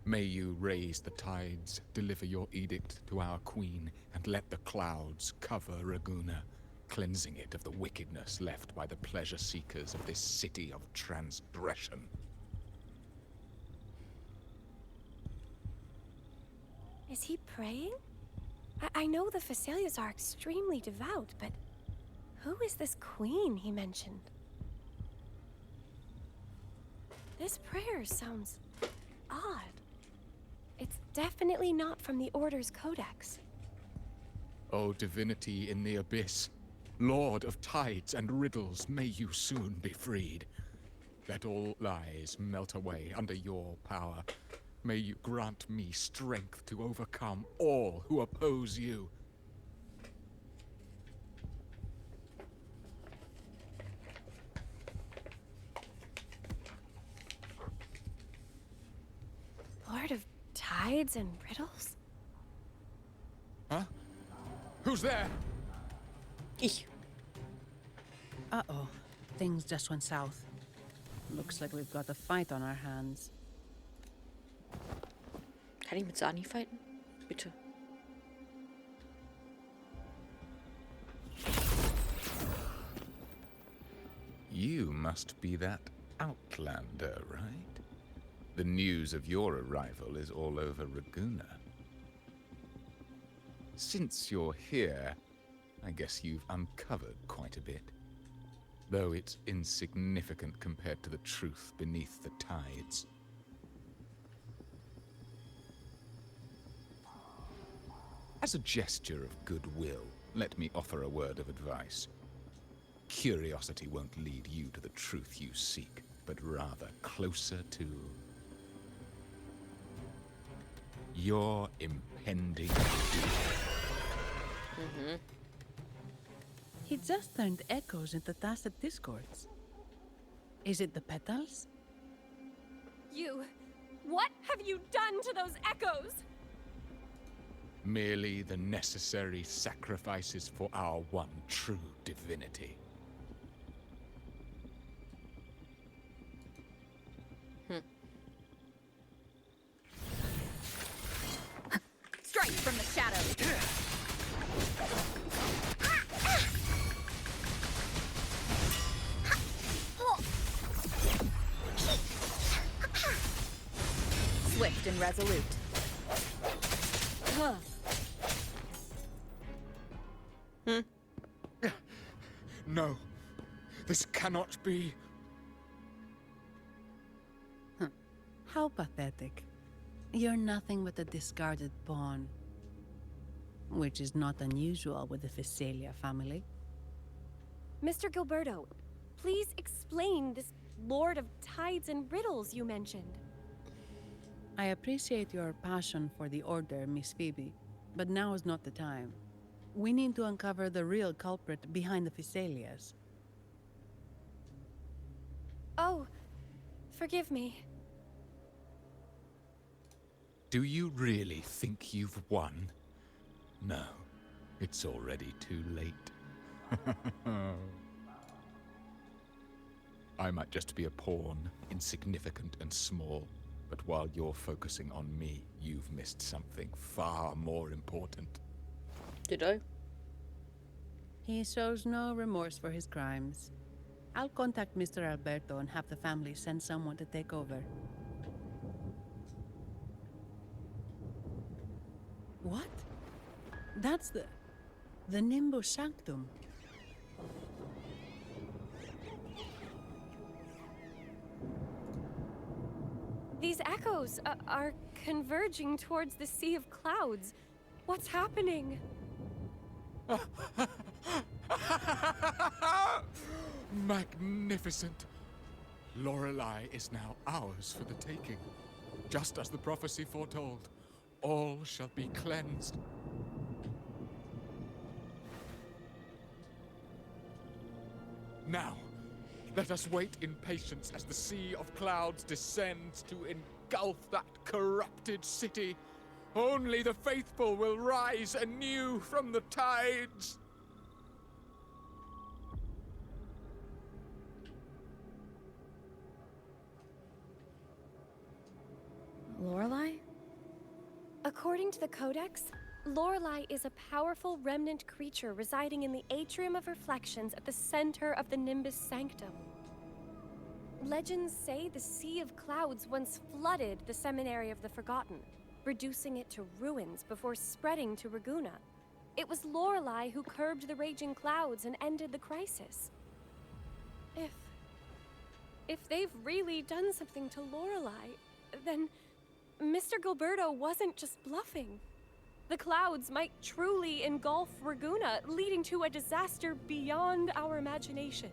may you raise the tides, deliver your edict to our queen, and let the clouds cover Raguna, cleansing it of the wickedness left by the pleasure seekers of this city of transgression. Is he praying? I know the Fesalias are extremely devout, but who is this queen he mentioned? This prayer sounds odd. It's definitely not from the Order's codex. O divinity in the abyss, Lord of tides and riddles, may you soon be freed. Let all lies melt away under your power. May you grant me strength to overcome all who oppose you. Lord of tides and riddles? Huh? Who's there? Ich. Uh-oh. Things just went south. Looks like we've got a fight on our hands. Kann ich mit Sani fighten? Bitte. You must be that outlander, right? The news of your arrival is all over Raguna. Since you're here, I guess you've uncovered quite a bit. Though it's insignificant compared to the truth beneath the tides. As a gesture of goodwill, let me offer a word of advice. Curiosity won't lead you to the truth you seek, but rather closer to your impending doom. He just turned echoes into tacit discords. Is it the petals? What have you done to those echoes? Merely the necessary sacrifices for our one true divinity. Strike from the shadows! Swift and resolute. No, this cannot be. How pathetic. You're nothing but a discarded pawn. Which is not unusual with the Fesalia family. Mr. Gilberto, please explain this Lord of Tides and Riddles you mentioned. I appreciate your passion for the Order, Miss Phoebe, but now is not the time. We need to uncover the real culprit behind the Fesalias. Oh, forgive me. Do you really think you've won? No, it's already too late. I might just be a pawn, insignificant and small, but while you're focusing on me, you've missed something far more important. Did I? He shows no remorse for his crimes. I'll contact Mr. Alberto and have the family send someone to take over. What? That's the Nimbus Sanctum. These echoes are converging towards the Sea of Clouds. What's happening? Magnificent! Lorelei is now ours for the taking. Just as the prophecy foretold, all shall be cleansed. Now, let us wait in patience as the Sea of Clouds descends to engulf that corrupted city. Only the faithful will rise anew from the tides. Lorelei? According to the Codex, Lorelei is a powerful remnant creature residing in the Atrium of Reflections at the center of the Nimbus Sanctum. Legends say the Sea of Clouds once flooded the Seminary of the Forgotten, reducing it to ruins before spreading to Raguna. It was Lorelei who curbed the raging clouds and ended the crisis. If they've really done something to Lorelei, then Mr. Gilberto wasn't just bluffing. The clouds might truly engulf Raguna, leading to a disaster beyond our imagination.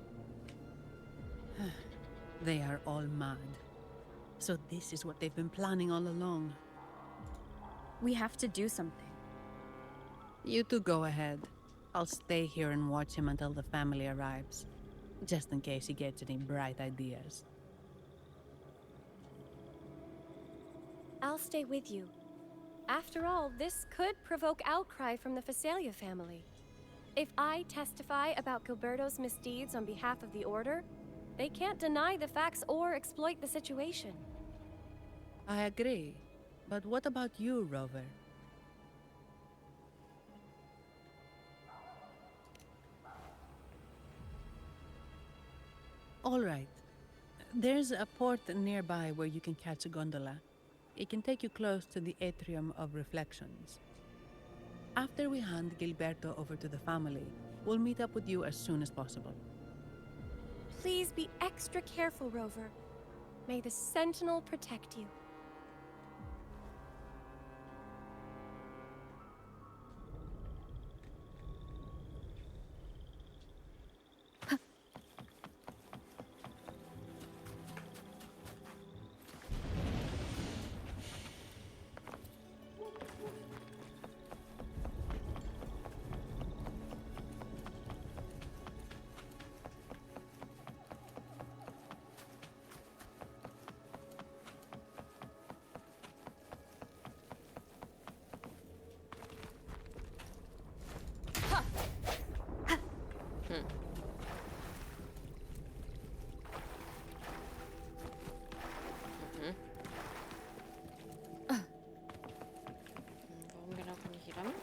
They are all mad. So this is what they've been planning all along. We have to do something. You two go ahead. I'll stay here and watch him until the family arrives. Just in case he gets any bright ideas. I'll stay with you. After all, this could provoke outcry from the Phasalia family. If I testify about Gilberto's misdeeds on behalf of the Order, they can't deny the facts or exploit the situation. I agree. But what about you, Rover? All right. There's a port nearby where you can catch a gondola. It can take you close to the Atrium of Reflections. After we hand Gilberto over to the family, we'll meet up with you as soon as possible. Please be extra careful, Rover. May the Sentinel protect you. Warum genau kann ich hier lang?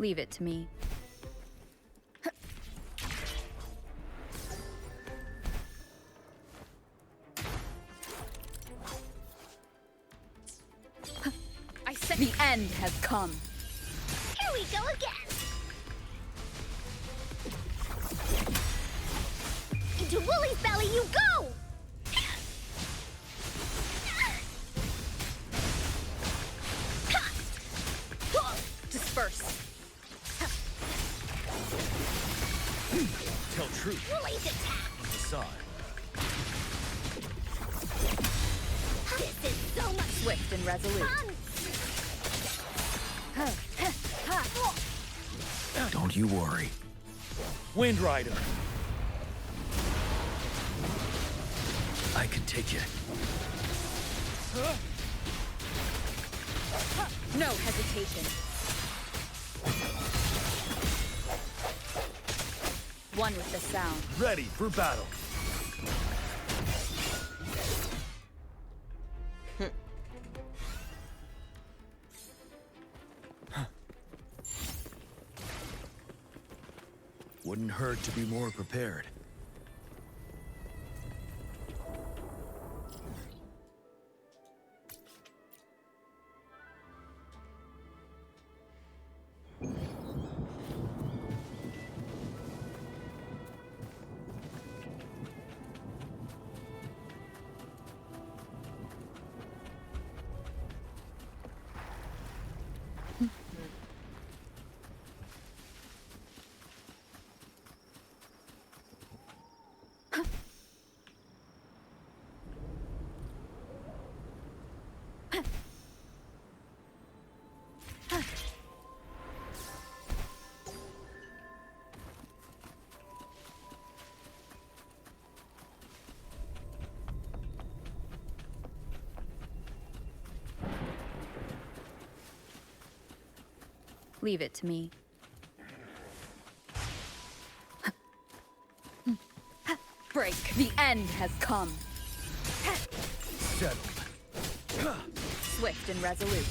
Leave it to me. I said the end has come. Here we go again! Into Wooly's belly you go! Disperse. Tell truth. Wooly's attack! Facade. This is so much Swift and resolute. fun! Don't you worry. Wind Rider. I can take you. No hesitation. One with the sound. Ready for battle. Wouldn't hurt to be more prepared. Leave it to me. Break. The end has come. Settled. Swift and resolute.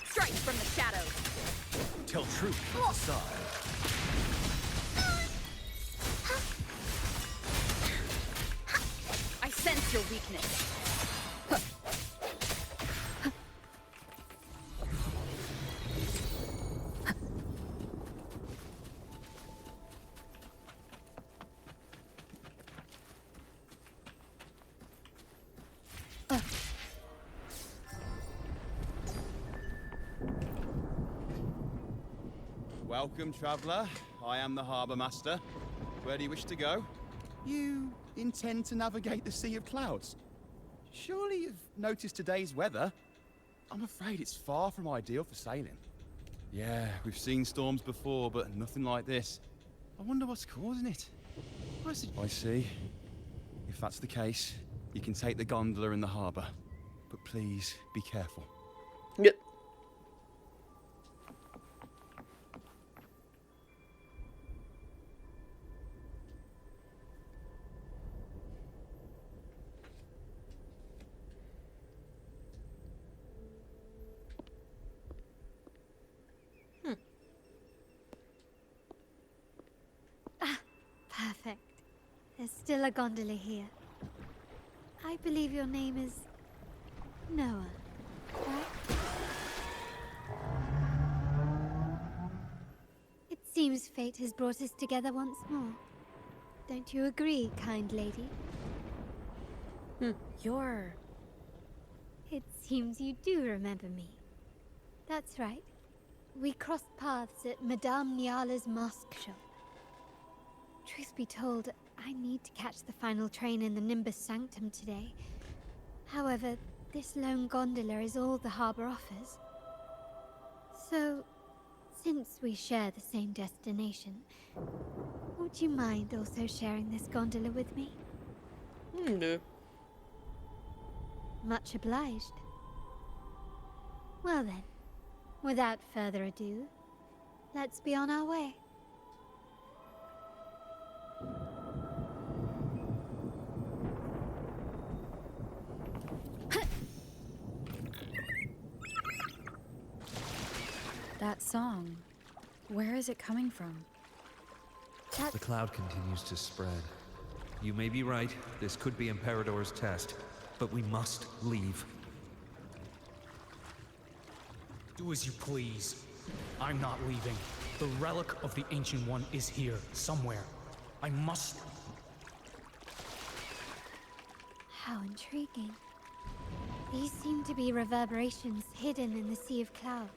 Strike from the shadows. Tell truth aside. I sense your weakness. Welcome, traveller. I am the harbour master. Where do you wish to go? You intend to navigate the Sea of Clouds? Surely you've noticed today's weather? I'm afraid it's far from ideal for sailing. Yeah, we've seen storms before, but nothing like this. I wonder what's causing it. I see. If that's the case, you can take the gondola in the harbour. But please, be careful. Yep. Perfect. There's still a gondola here. I believe your name is Noah, right? It seems fate has brought us together once more. Don't you agree, kind lady? You're... It seems you do remember me. That's right. We crossed paths at Madame Niala's mask shop. Truth be told, I need to catch the final train in the Nimbus Sanctum today. However, this lone gondola is all the harbour offers. So, since we share the same destination, would you mind also sharing this gondola with me? No. Much obliged. Well then, without further ado, let's be on our way. That song, where is it coming from? The cloud continues to spread. You may be right, this could be Imperador's test, but we must leave. Do as you please. I'm not leaving. The relic of the Ancient One is here, somewhere. I must... How intriguing. These seem to be reverberations hidden in the Sea of Clouds.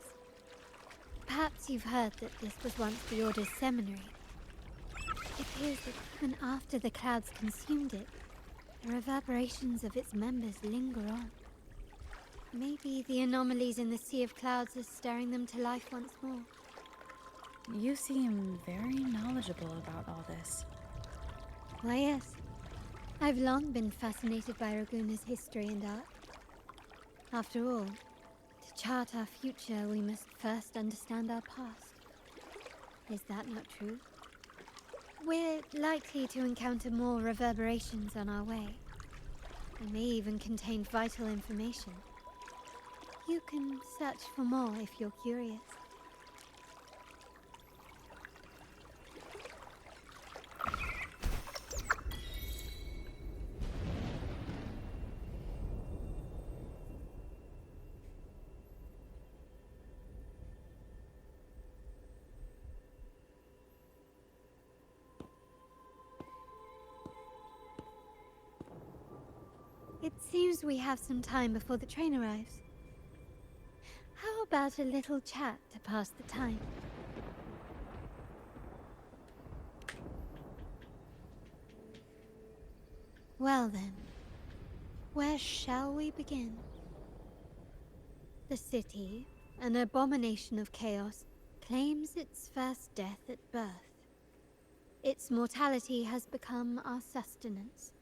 Perhaps you've heard that this was once the Order's seminary. It appears that even after the clouds consumed it, the reverberations of its members linger on. Maybe the anomalies in the Sea of Clouds are stirring them to life once more. You seem very knowledgeable about all this. Why, yes. I've long been fascinated by Raguna's history and art. After all, to chart our future, we must first understand our past. Is that not true? We're likely to encounter more reverberations on our way. They may even contain vital information. You can search for more if you're curious. It seems we have some time before the train arrives. How about a little chat to pass the time? Well then, where shall we begin? The city, an abomination of chaos, claims its first death at birth. Its mortality has become our sustenance.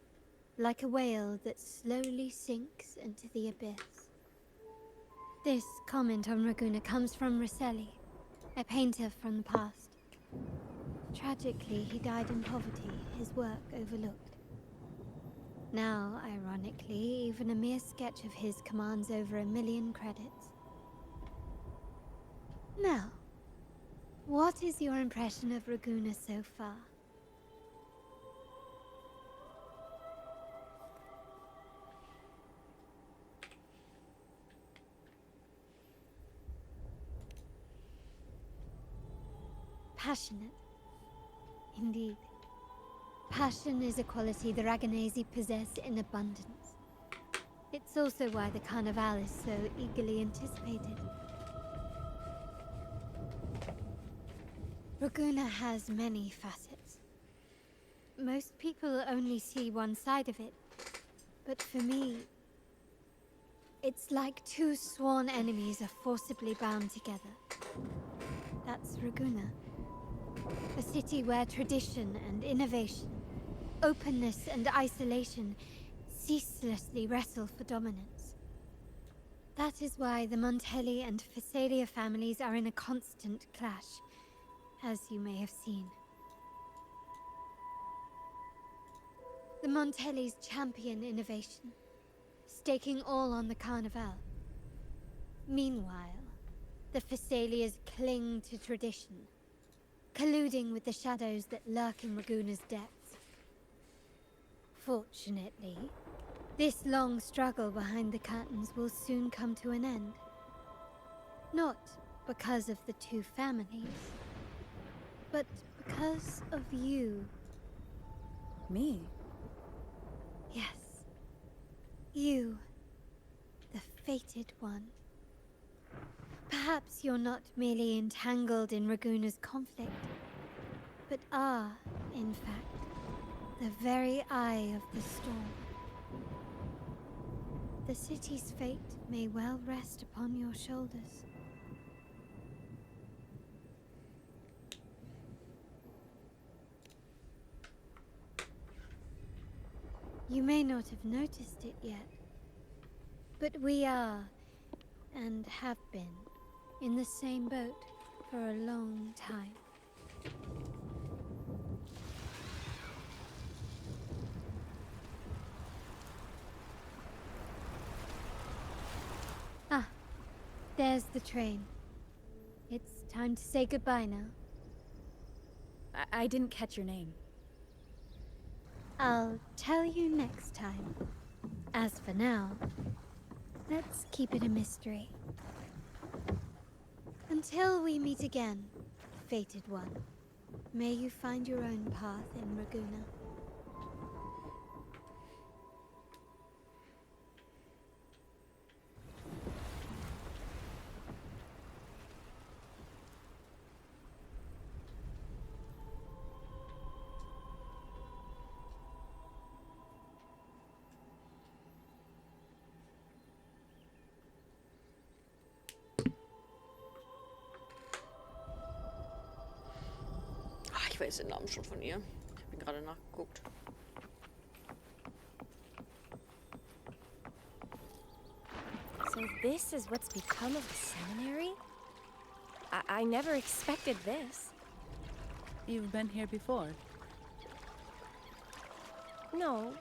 like a whale that slowly sinks into the abyss. This comment on Raguna comes from Rosselli, a painter from the past. Tragically, he died in poverty, his work overlooked. Now, ironically, even a mere sketch of his commands over 1 million credits. Now, what is your impression of Raguna so far? Passionate. Indeed. Passion is a quality the Raganesi possess in abundance. It's also why the Carnival is so eagerly anticipated. Raguna has many facets. Most people only see one side of it, but for me, it's like two sworn enemies are forcibly bound together. That's Raguna. A city where tradition and innovation, openness and isolation ceaselessly wrestle for dominance. That is why the Montelli and Phasalia families are in a constant clash, as you may have seen. The Montellis champion innovation, staking all on the Carnival. Meanwhile, the Phasalias cling to tradition, colluding with the shadows that lurk in Raguna's depths. Fortunately, this long struggle behind the curtains will soon come to an end. Not because of the two families, but because of you. Me? Yes. You. The fated one. Perhaps you're not merely entangled in Raguna's conflict, but are, in fact, the very eye of the storm. The city's fate may well rest upon your shoulders. You may not have noticed it yet, but we are, and have been, in the same boat for a long time. Ah, there's the train. It's time to say goodbye now. I didn't catch your name. I'll tell you next time. As for now, let's keep it a mystery. Until we meet again, fated one, may you find your own path in Raguna. Ich weiß den Namen schon von ihr. Ich habe ihn gerade nachgeguckt. So this is what's become of the seminary? I never expected this. You've been here before? No,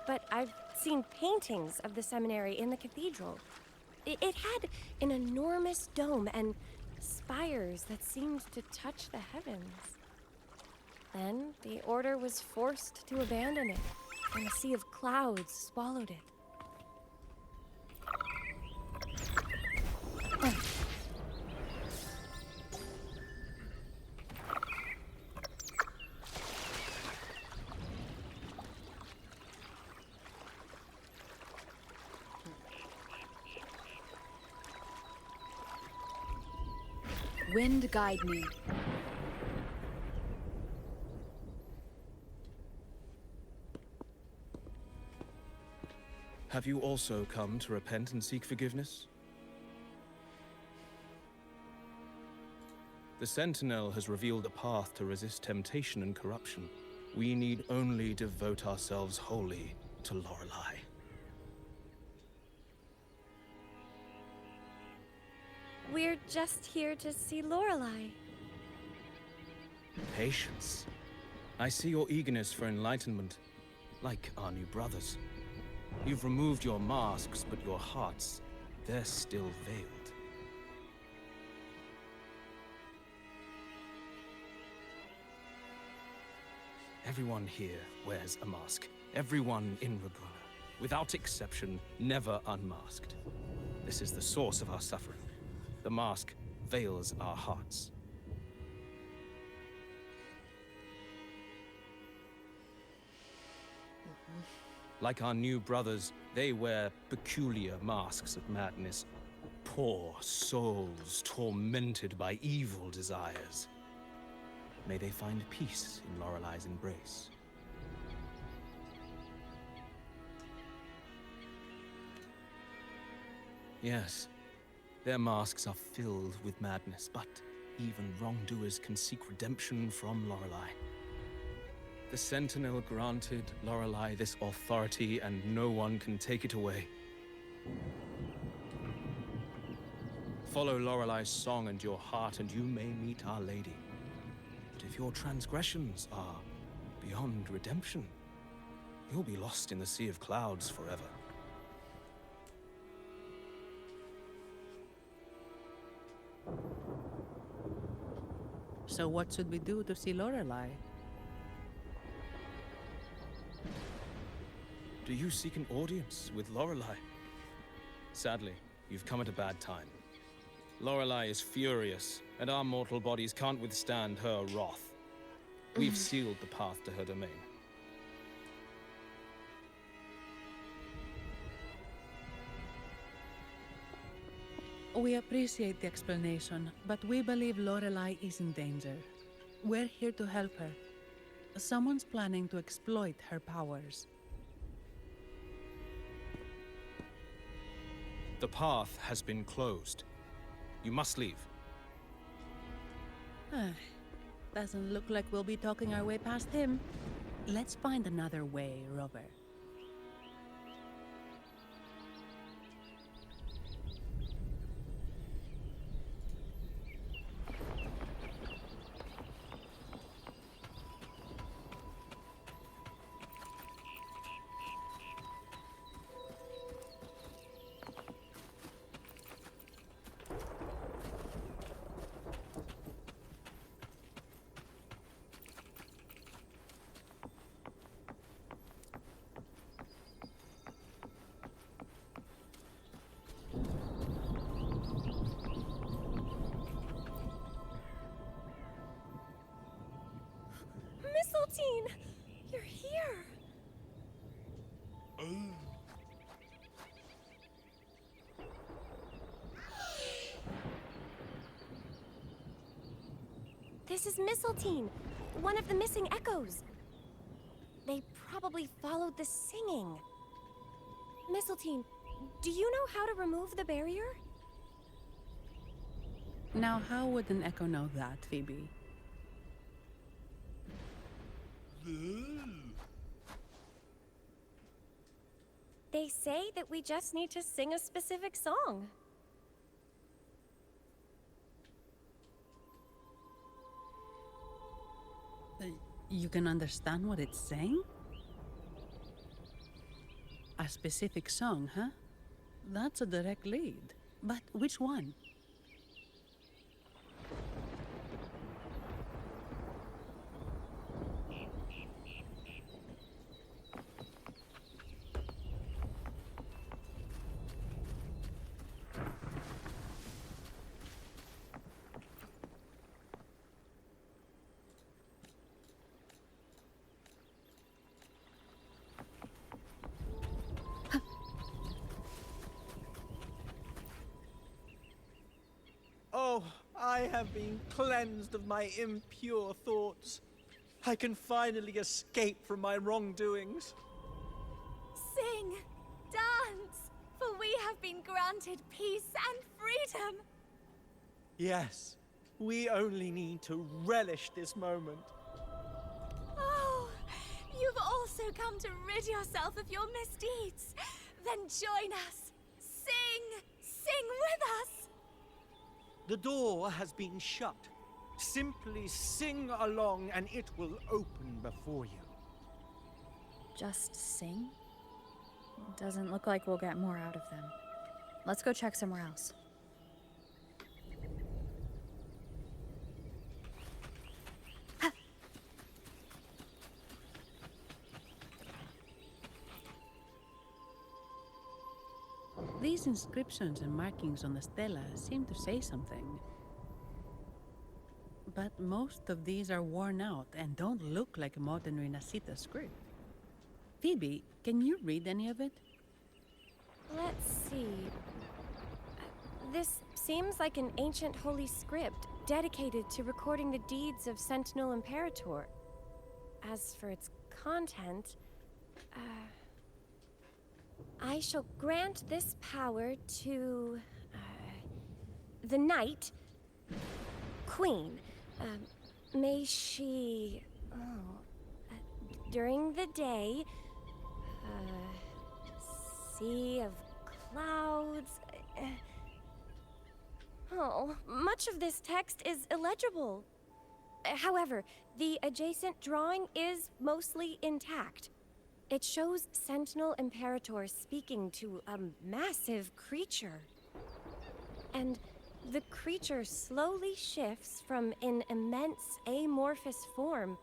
but I've seen paintings of the seminary in the cathedral. It had an enormous dome and spires that seemed to touch the heavens. Then the order was forced to abandon it, and a sea of clouds swallowed it. Wind guide me. Have you also come to repent and seek forgiveness? The Sentinel has revealed a path to resist temptation and corruption. We need only devote ourselves wholly to Lorelei. We're just here to see Lorelei. Patience. I see your eagerness for enlightenment, like our new brothers. You've removed your masks, but your hearts, they're still veiled. Everyone here wears a mask. Everyone in Rabruna, without exception, never unmasked. This is the source of our suffering. The mask veils our hearts. Like our new brothers, they wear peculiar masks of madness. Poor souls tormented by evil desires. May they find peace in Lorelei's embrace. Yes, their masks are filled with madness, but even wrongdoers can seek redemption from Lorelei. The Sentinel granted Lorelei this authority, and no one can take it away. Follow Lorelei's song and your heart, and you may meet Our Lady. But if your transgressions are beyond redemption, you'll be lost in the sea of clouds forever. So what should we do to see Lorelei? Do you seek an audience with Lorelei? Sadly, you've come at a bad time. Lorelei is furious, and our mortal bodies can't withstand her wrath. We've sealed the path to her domain. We appreciate the explanation, but we believe Lorelei is in danger. We're here to help her. Someone's planning to exploit her powers. The path has been closed. You must leave. Doesn't look like we'll be talking our way past him. Let's find another way, Rover. You're here! This is Mistletoe, one of the missing echoes. They probably followed the singing. Mistletoe, do you know how to remove the barrier? Now, how would an echo know that, Phoebe? They say that we just need to sing a specific song. You can understand what it's saying? A specific song, huh? That's a direct lead. But which one? Oh, I have been cleansed of my impure thoughts. I can finally escape from my wrongdoings. Sing, dance, for we have been granted peace and freedom. Yes, we only need to relish this moment. Oh, you've also come to rid yourself of your misdeeds, then join us. Sing! Sing with us! The door has been shut. Simply sing along and it will open before you. Just sing? Doesn't look like we'll get more out of them. Let's go check somewhere else. These inscriptions and markings on the stela seem to say something. But most of these are worn out and don't look like a modern Renacita script. Phoebe, can you read any of it? Let's see. This seems like an ancient holy script dedicated to recording the deeds of Sentinel Imperator. As for its content, I shall grant this power to the knight, queen. May she, during the day, sea of clouds. Much of this text is illegible. However, the adjacent drawing is mostly intact. It shows Sentinel Imperator speaking to a massive creature. And the creature slowly shifts from an immense amorphous form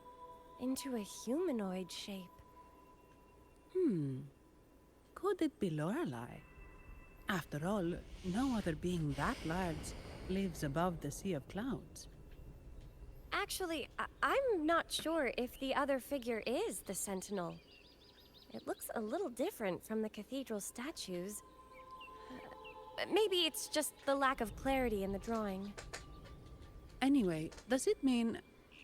into a humanoid shape. Could it be Lorelei? After all, no other being that large lives above the sea of clouds. Actually, I'm not sure if the other figure is the Sentinel. It looks a little different from the cathedral statues. Maybe it's just the lack of clarity in the drawing. Anyway, does it mean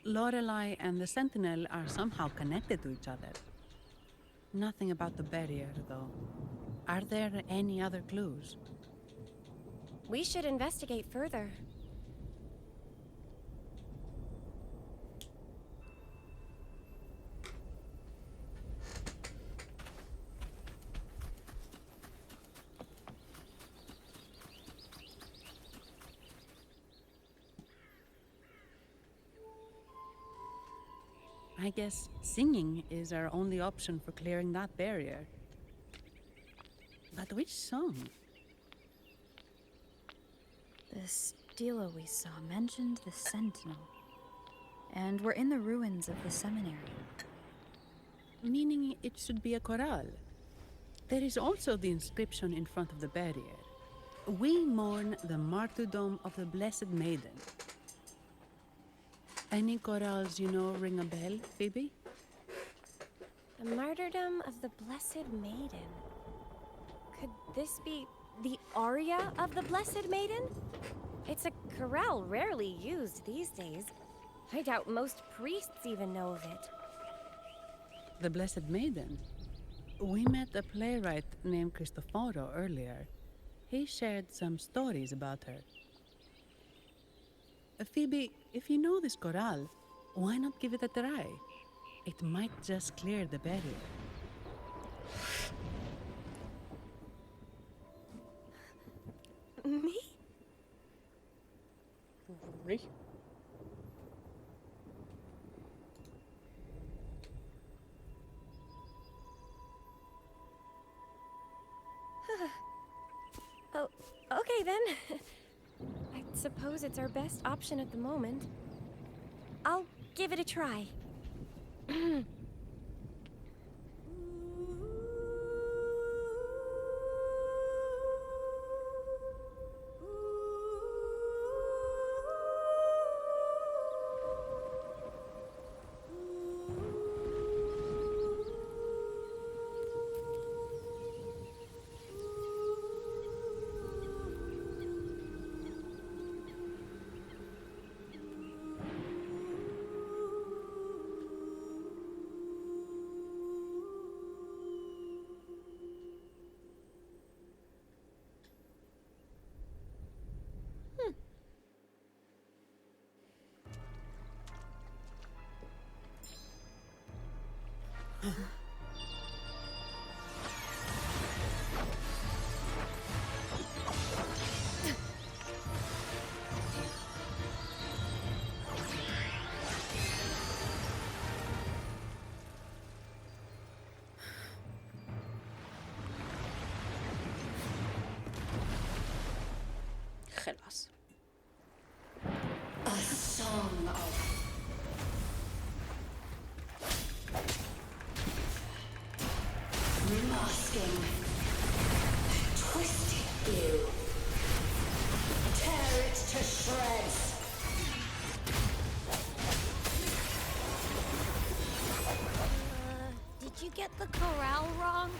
Lorelei and the Sentinel are somehow connected to each other? Nothing about the barrier, though. Are there any other clues? We should investigate further. I guess singing is our only option for clearing that barrier. But which song? The stela we saw mentioned the Sentinel. And we're in the ruins of the seminary. Meaning it should be a chorale. There is also the inscription in front of the barrier. We mourn the martyrdom of the Blessed Maiden. Any chorales you know ring a bell, Phoebe? The martyrdom of the Blessed Maiden. Could this be the aria of the Blessed Maiden? It's a chorale rarely used these days. I doubt most priests even know of it. The Blessed Maiden? We met a playwright named Cristoforo earlier. He shared some stories about her. Phoebe, if you know this chorale, why not give it a try? It might just clear the barrier. Me? Me? Oh, okay then. I suppose it's our best option at the moment. I'll give it a try. Fellas. A song of masking, twisted you, tear it to shreds. Did you get the chorale wrong?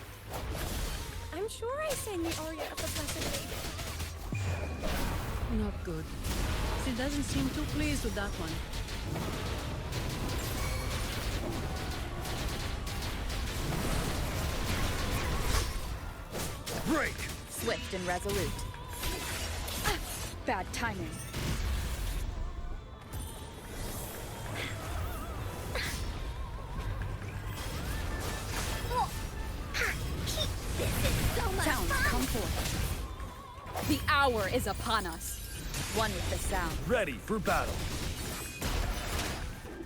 I'm sure I sang the aria of the Blessed Lady. Not good. She doesn't seem too pleased with that one. Break! Swift and resolute. Bad timing. Sound, come forth. The hour is upon us. One with the sound. Ready for battle.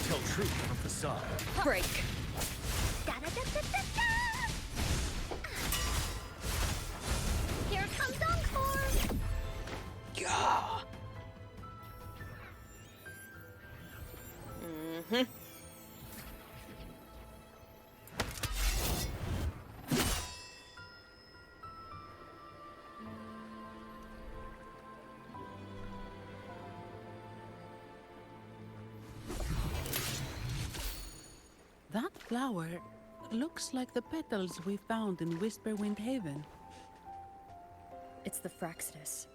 Tell truth from facade. Break. Here comes Encore! Yeah. Mm-hmm. That flower looks like the petals we found in Whisperwind Haven. It's the Fraxidus.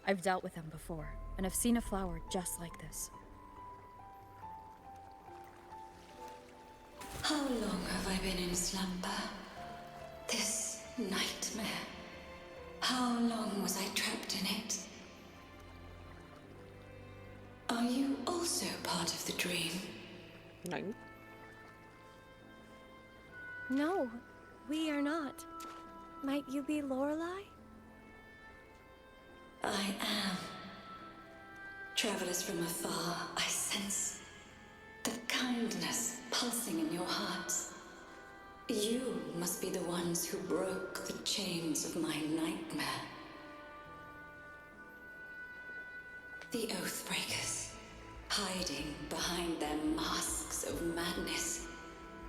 I've dealt with them before, and I've seen a flower just like this. How long have I been in slumber? This nightmare. How long was I trapped in it? Are you also part of the dream? No. No, we are not. Might you be Lorelei? I am. Travelers from afar, I sense the kindness pulsing in your hearts. You must be the ones who broke the chains of my nightmare. The Oathbreakers, hiding behind their masks of madness.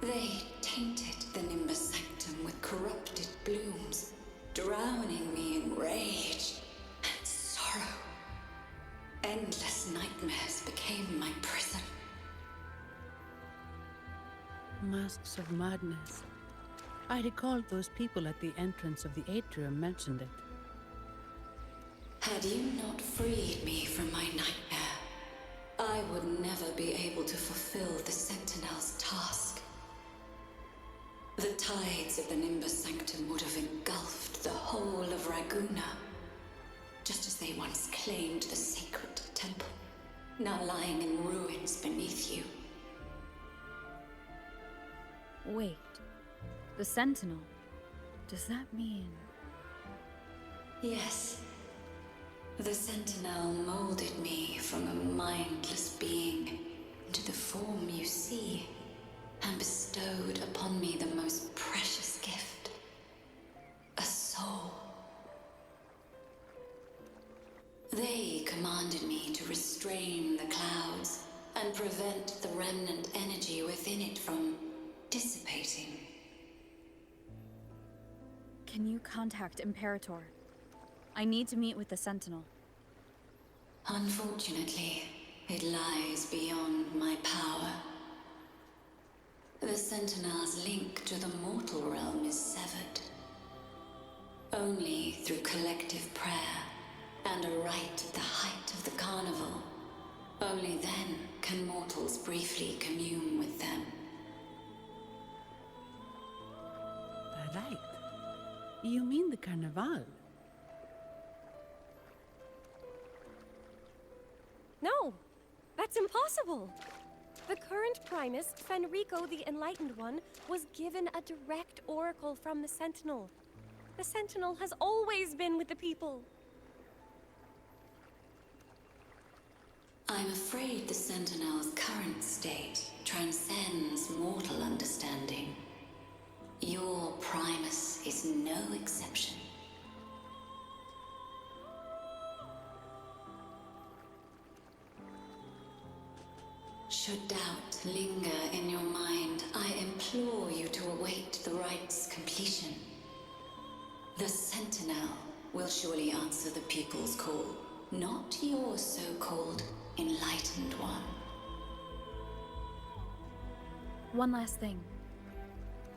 They tainted the Nimbus Sanctum with corrupted blooms, drowning me in rage and sorrow. Endless nightmares became my prison. Masks of madness. I recall those people at the entrance of the atrium mentioned it. Had you not freed me from my nightmare, I would never be able to fulfill the Sentinel's task. The tides of the Nimbus Sanctum would have engulfed the whole of Raguna, just as they once claimed the sacred temple, now lying in ruins beneath you. Wait. The Sentinel. Does that mean... Yes. The Sentinel molded me from a mindless being into the form you see, and bestowed upon me the most precious gift, a soul. They commanded me to restrain the clouds and prevent the remnant energy within it from dissipating. Can you contact Imperator? I need to meet with the Sentinel. Unfortunately, it lies beyond my power. The Sentinel's link to the mortal realm is severed. Only through collective prayer and a rite at the height of the carnival. Only then can mortals briefly commune with them. Right. You mean the Carnival? No, that's impossible. The current Primus, Fenrico the Enlightened One, was given a direct oracle from the Sentinel. The Sentinel has always been with the people. I'm afraid the Sentinel's current state transcends mortal understanding. Your Primus is no exception. Should doubt linger in your mind, I implore you to await the rite's completion. The Sentinel will surely answer the people's call, not your so-called enlightened one. One last thing.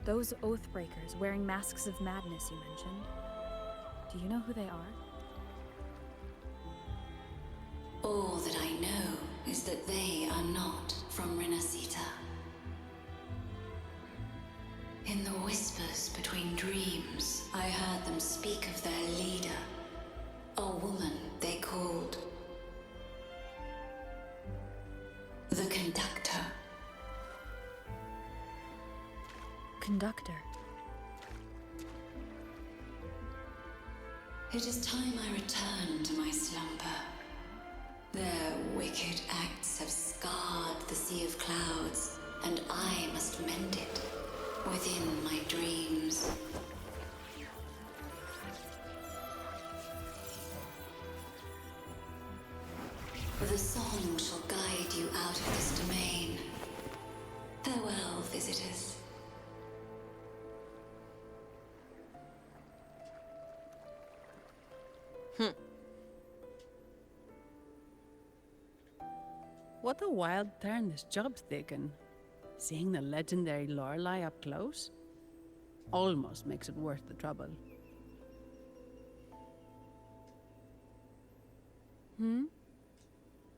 Those Oathbreakers wearing masks of madness you mentioned, do you know who they are? All that I know is that they are not from Renacita. In the whispers between dreams, I heard them speak of their leader, a woman they called the Conductor. Conductor? It is time I return to my slumber. Their wicked acts have scarred the Sea of Clouds, and I must mend it within my dreams. The song shall guide you out of this domain. Farewell, visitors. What a wild turn this job's taken. Seeing the legendary Lorelei up close almost makes it worth the trouble.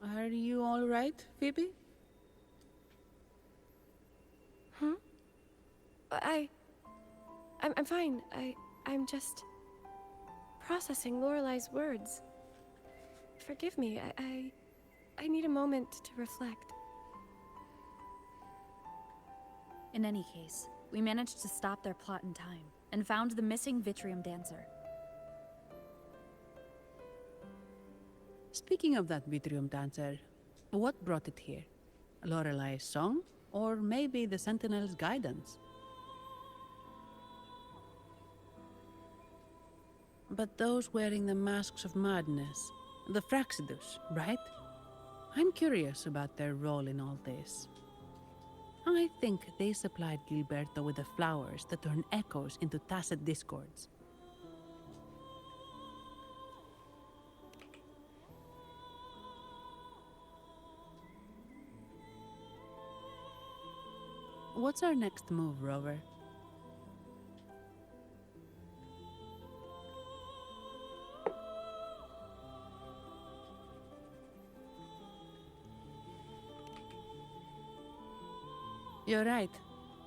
Are you all right, Phoebe? I'm fine. I'm just processing Lorelei's words. Forgive me. I need a moment to reflect. In any case, we managed to stop their plot in time, and found the missing Vitrium dancer. Speaking of that Vitrium dancer, what brought it here? Lorelei's song? Or maybe the Sentinel's guidance? But those wearing the masks of madness, the Fraxidus, right? I'm curious about their role in all this. I think they supplied Gilberto with the flowers that turn echoes into tacit discords. What's our next move, Rover? You're right.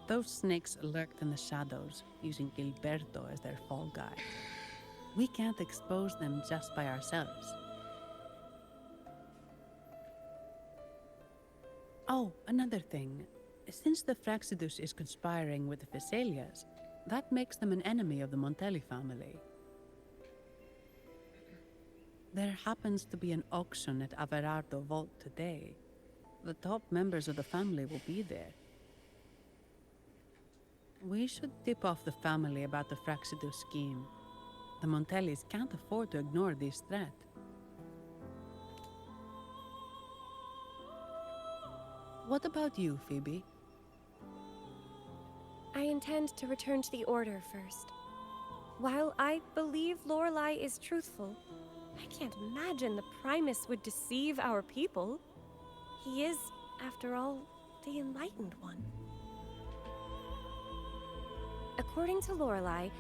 Those snakes lurked in the shadows, using Gilberto as their fall guy. We can't expose them just by ourselves. Oh, another thing. Since the Fraxidus is conspiring with the Phassalias, that makes them an enemy of the Montelli family. There happens to be an auction at Averardo Vault today. The top members of the family will be there. We should tip off the family about the Fraxidus scheme. The Montellis can't afford to ignore this threat. What about you, Phoebe? I intend to return to the Order first. While I believe Lorelei is truthful, I can't imagine the Primus would deceive our people. He is, after all, the Enlightened One. According to Lorelei,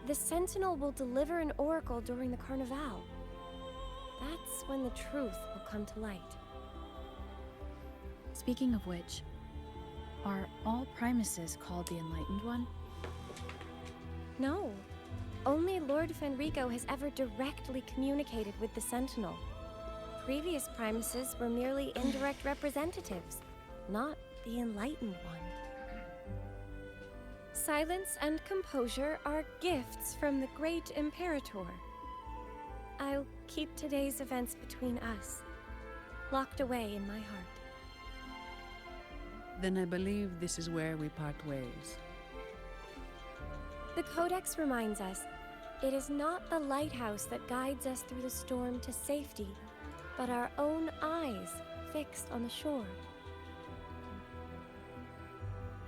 the Sentinel will deliver an oracle during the Carnival. That's when the truth will come to light. Speaking of which, are all Primuses called the Enlightened One? No. Only Lord Fenrico has ever directly communicated with the Sentinel. Previous Primuses were merely indirect representatives, not the Enlightened One. Silence and composure are gifts from the great Imperator. I'll keep today's events between us, locked away in my heart. Then I believe this is where we part ways. The Codex reminds us, it is not the lighthouse that guides us through the storm to safety, but our own eyes fixed on the shore.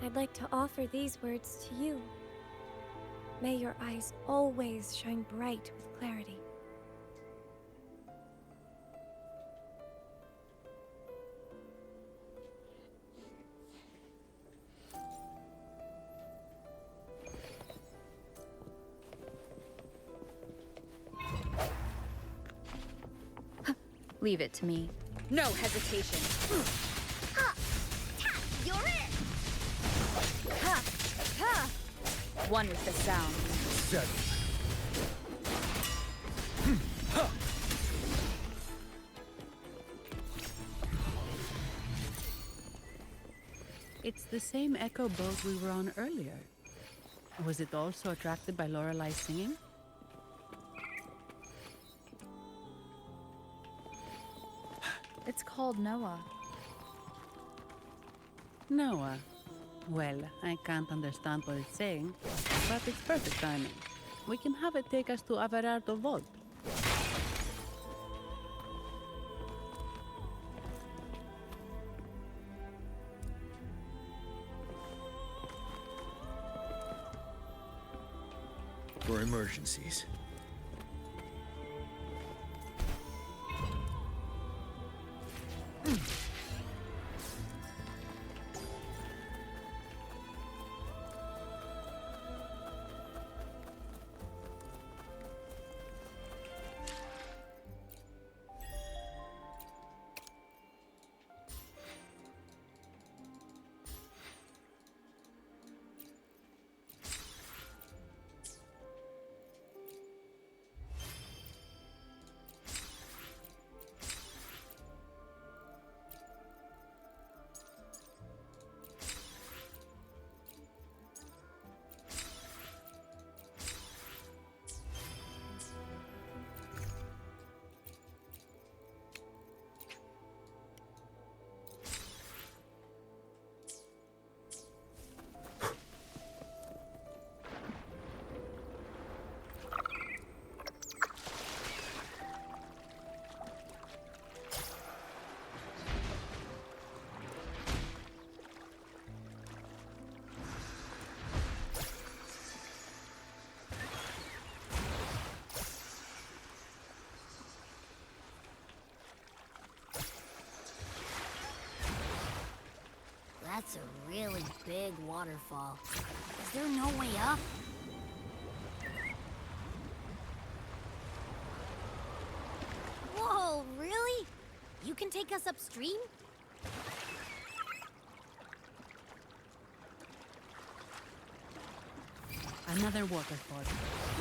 I'd like to offer these words to you. May your eyes always shine bright with clarity. Leave it to me. No hesitation. You're it! One with the sound. 7. It's the same echo boat we were on earlier. Was it also attracted by Lorelai's singing? It's called Noah. Noah. Well, I can't understand what it's saying, but it's perfect timing. We can have it take us to Averardo Vault. For emergencies. That's a really big waterfall. Is there no way up? Whoa, really? You can take us upstream? Another waterfall.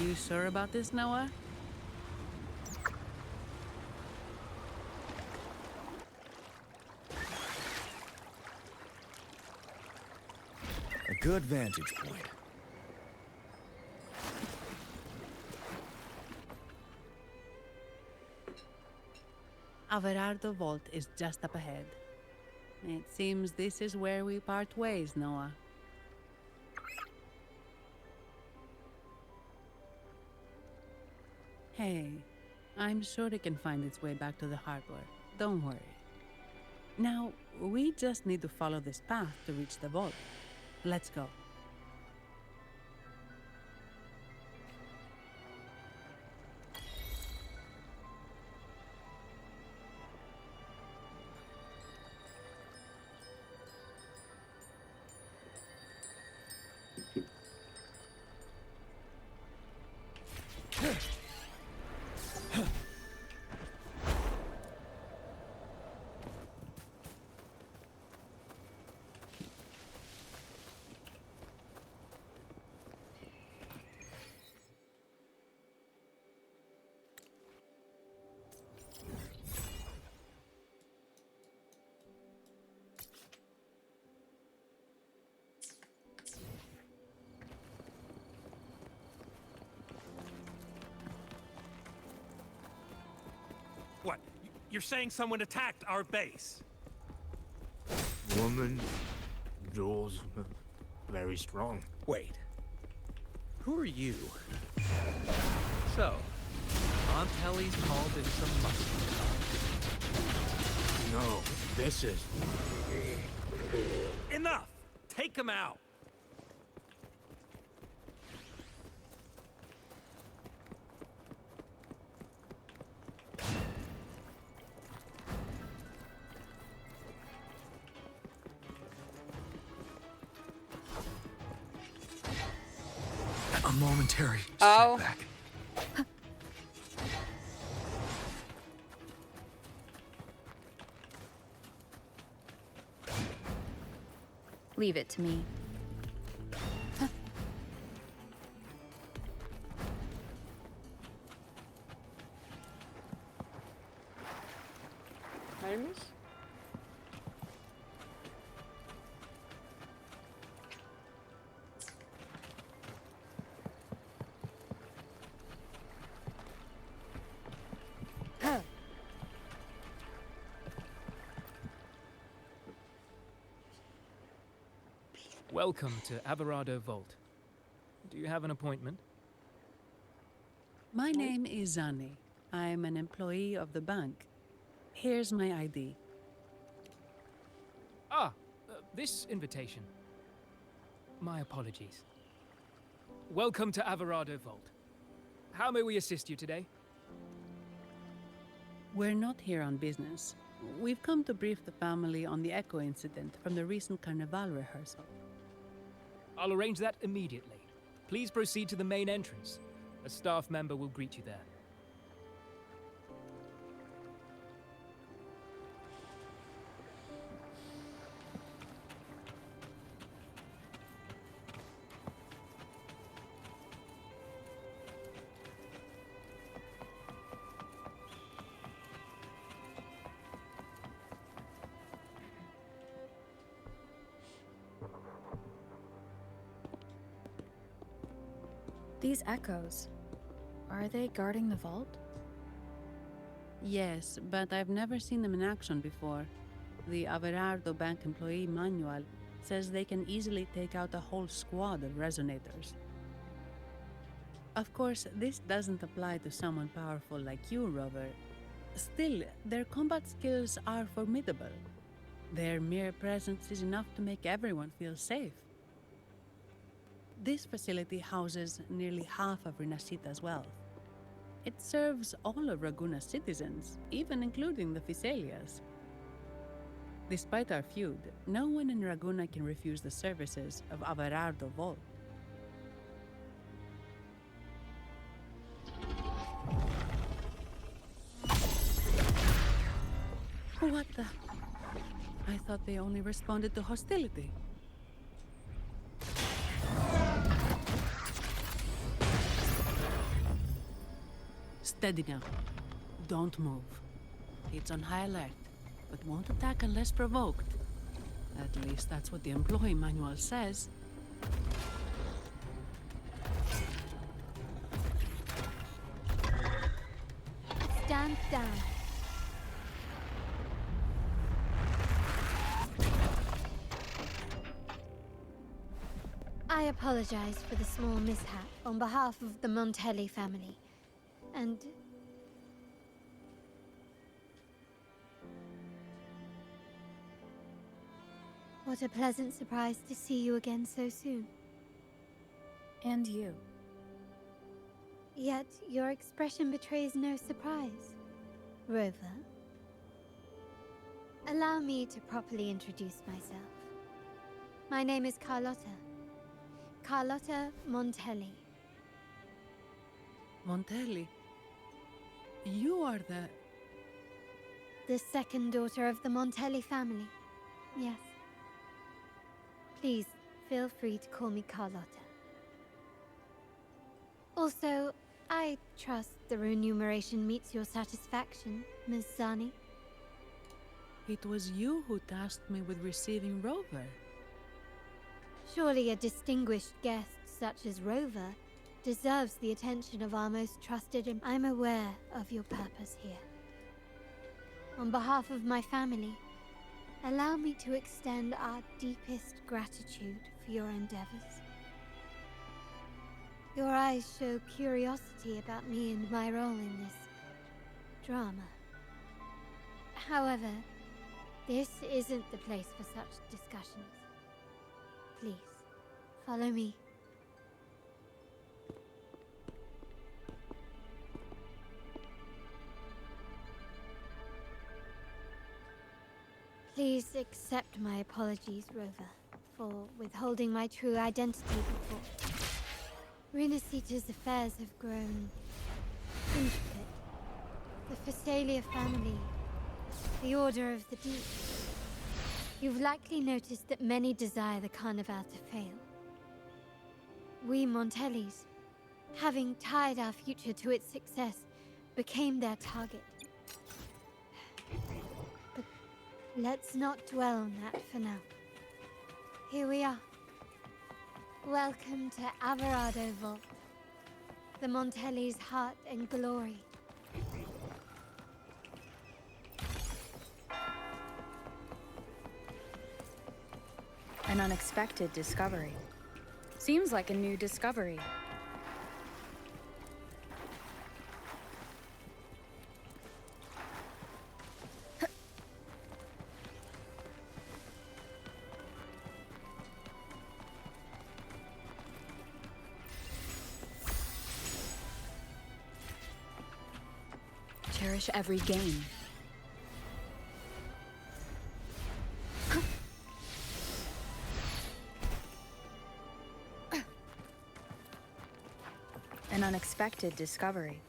You sure about this, Noah? A good vantage point. Averardo Vault is just up ahead. It seems this is where we part ways, Noah. Hey, I'm sure it can find its way back to the harbor. Don't worry. Now, we just need to follow this path to reach the vault. Let's go. What? You're saying someone attacked our base? Woman, Jules, very strong. Wait. Who are you? So, Aunt Helly's called in some muscle. No, this is... Enough! Take him out! A momentary Oh. setback. Leave it to me. Heil mich? Welcome to Averado Vault. Do you have an appointment? My name is Zani. I'm an employee of the bank. Here's my ID. This invitation. My apologies. Welcome to Averado Vault. How may we assist you today? We're not here on business. We've come to brief the family on the Echo incident from the recent Carnival rehearsal. I'll arrange that immediately. Please proceed to the main entrance. A staff member will greet you there. These echoes, are they guarding the vault? Yes, but I've never seen them in action before. The Averardo Bank employee manual says they can easily take out a whole squad of resonators. Of course, this doesn't apply to someone powerful like you, Rover. Still, their combat skills are formidable. Their mere presence is enough to make everyone feel safe. This facility houses nearly half of Renacita's wealth. It serves all of Raguna's citizens, even including the Thessalias. Despite our feud, no one in Raguna can refuse the services of Averardo Vault. What the? I thought they only responded to hostility. Steady now. Don't move. It's on high alert, but won't attack unless provoked. At least that's what the employee manual says. Stand down. I apologize for the small mishap on behalf of the Montelli family. And what a pleasant surprise to see you again so soon. And you. Yet your expression betrays no surprise. Rover, allow me to properly introduce myself. My name is Carlotta. Carlotta Montelli. Montelli? You are the second daughter of the Montelli family. Yes. Please, feel free to call me Carlotta. Also, I trust the remuneration meets your satisfaction, Ms. Zani. It was you who tasked me with receiving Rover. Surely a distinguished guest such as Rover deserves the attention of our most trusted, and I'm aware of your purpose here. On behalf of my family, allow me to extend our deepest gratitude for your endeavors. Your eyes show curiosity about me and my role in this drama. However, this isn't the place for such discussions. Please, follow me. Please accept my apologies, Rover, for withholding my true identity before. Rinasita's affairs have grown intricate. The Phasalia family, the Order of the Deep. You've likely noticed that many desire the Carnival to fail. We Montellis, having tied our future to its success, became their target. But let's not dwell on that for now. Here we are. Welcome to Alvarado Vault, the Montellis' heart and glory. An unexpected discovery. Seems like a new discovery. Cherish every gain. An unexpected discovery.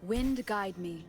Wind guide me.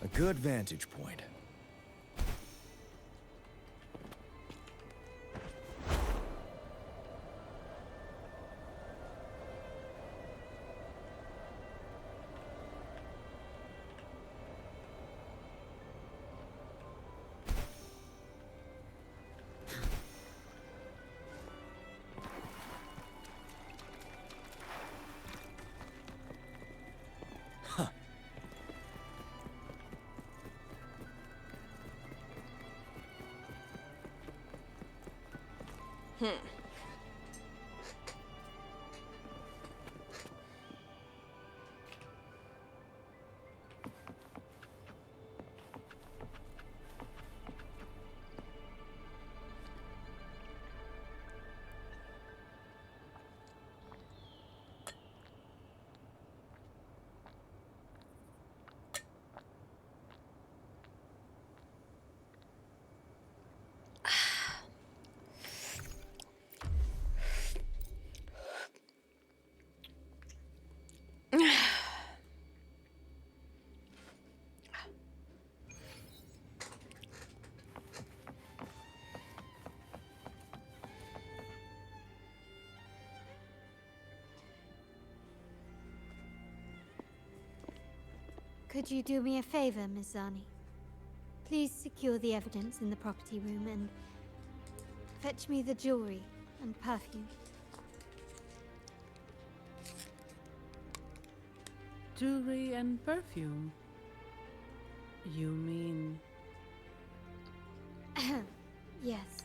A good vantage point. Could you do me a favor, Miss Zani? Please secure the evidence in the property room and fetch me the jewelry and perfume. Jewelry and perfume? You mean... Yes.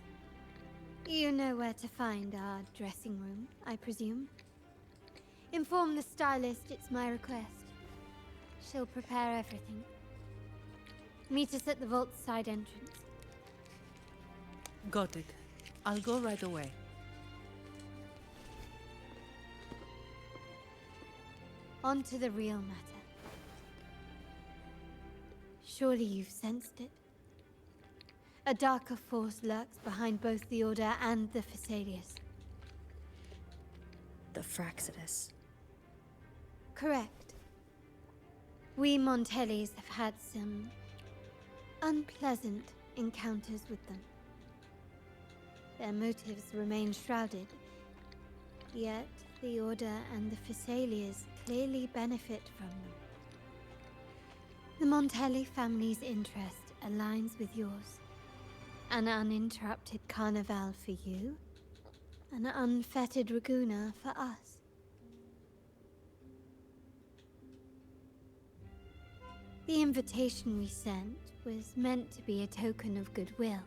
You know where to find our dressing room, I presume? Inform the stylist it's my request. She'll prepare everything. Meet us at the vault's side entrance. Got it. I'll go right away. On to the real matter. Surely you've sensed it. A darker force lurks behind both the Order and the Phasaelius. The Fraxidus. Correct. We Montellis have had some unpleasant encounters with them. Their motives remain shrouded, yet the Order and the Phasaelius clearly benefit from them. The Montelli family's interest aligns with yours. An uninterrupted carnival for you, an unfettered Raguna for us. The invitation we sent was meant to be a token of goodwill.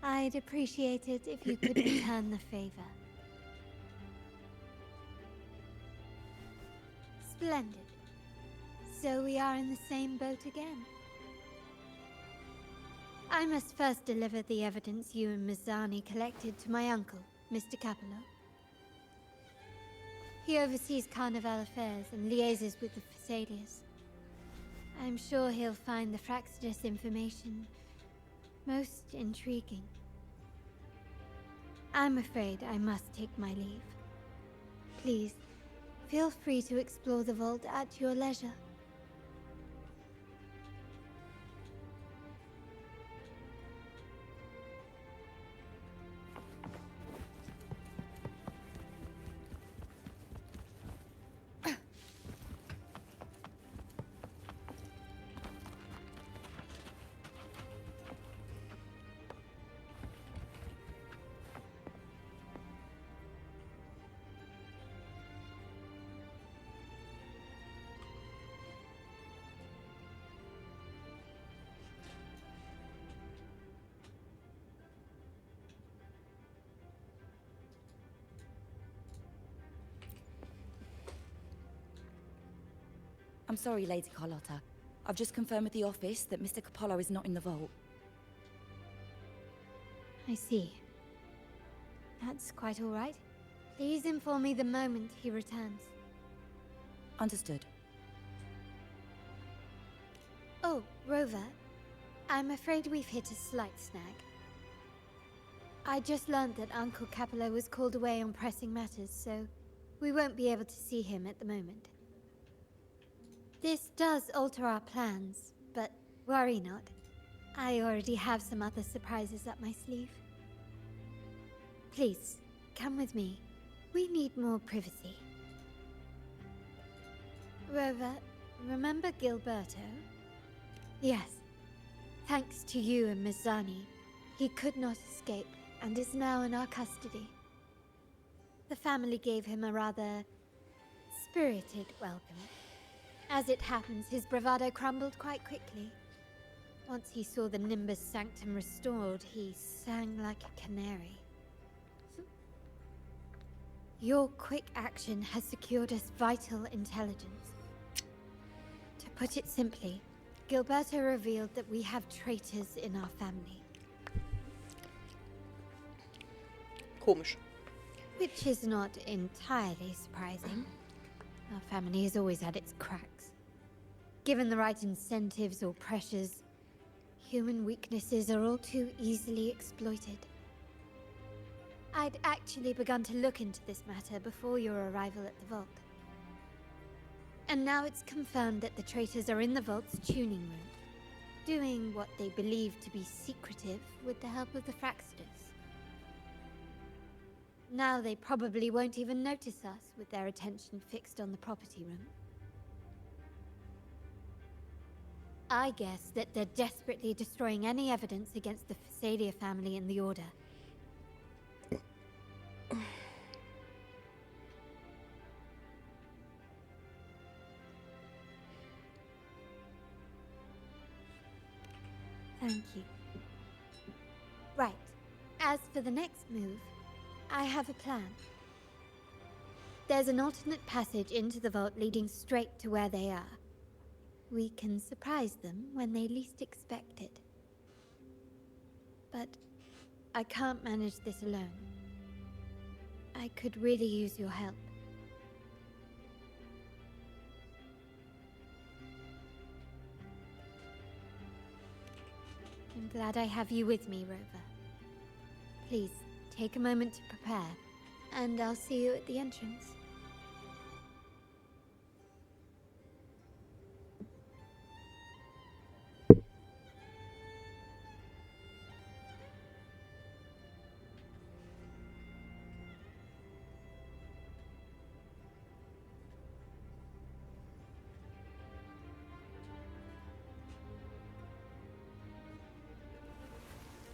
I'd appreciate it if you could return the favor. Splendid. So we are in the same boat again. I must first deliver the evidence you and Miss Zani collected to my uncle, Mr. Capello. He oversees Carnival affairs and liaises with the Phasaelius. I'm sure he'll find the Fraxidus information most intriguing. I'm afraid I must take my leave. Please, feel free to explore the vault at your leisure. I'm sorry, Lady Carlotta. I've just confirmed with the office that Mr. Capello is not in the vault. I see. That's quite all right. Please inform me the moment he returns. Understood. Oh, Rover. I'm afraid we've hit a slight snag. I just learned that Uncle Capello was called away on pressing matters, so we won't be able to see him at the moment. This does alter our plans, but worry not. I already have some other surprises up my sleeve. Please, come with me. We need more privacy. Rover, remember Gilberto? Yes. Thanks to you and Miss Zani, he could not escape and is now in our custody. The family gave him a rather spirited welcome. As it happens, his bravado crumbled quite quickly. Once he saw the Nimbus Sanctum restored, he sang like a canary. Your quick action has secured us vital intelligence. To put it simply, Gilberto revealed that we have traitors in our family. Komisch. Which is not entirely surprising. Our family has always had its cracks. Given the right incentives or pressures, human weaknesses are all too easily exploited. I'd actually begun to look into this matter before your arrival at the vault. And now it's confirmed that the traitors are in the vault's tuning room, doing what they believe to be secretive with the help of the Fraxidus. Now they probably won't even notice us with their attention fixed on the property room. I guess that they're desperately destroying any evidence against the Phasalia family in the Order. Thank you. Right. As for the next move, I have a plan. There's an alternate passage into the vault leading straight to where they are. We can surprise them when they least expect it. But I can't manage this alone. I could really use your help. I'm glad I have you with me, Rover. Please, take a moment to prepare, and I'll see you at the entrance.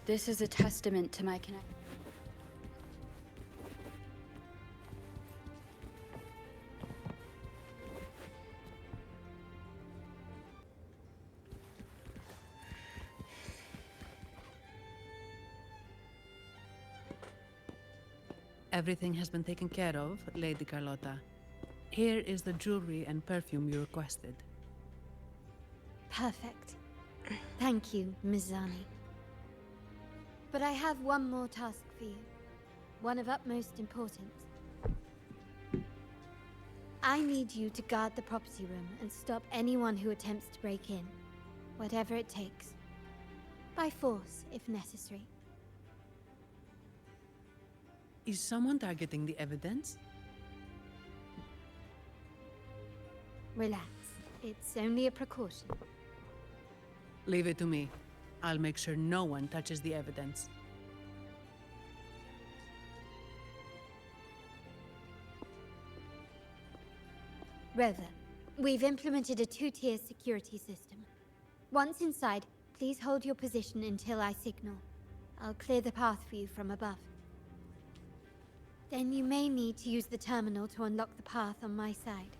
This is a testament to my connection. Everything has been taken care of, Lady Carlotta. Here is the jewelry and perfume you requested. Perfect. Thank you, Ms. Zani. But I have one more task for you. One of utmost importance. I need you to guard the property room and stop anyone who attempts to break in. Whatever it takes. By force, if necessary. Is someone targeting the evidence? Relax. It's only a precaution. Leave it to me. I'll make sure no one touches the evidence. Rover, we've implemented a two-tier security system. Once inside, please hold your position until I signal. I'll clear the path for you from above. Then you may need to use the terminal to unlock the path on my side.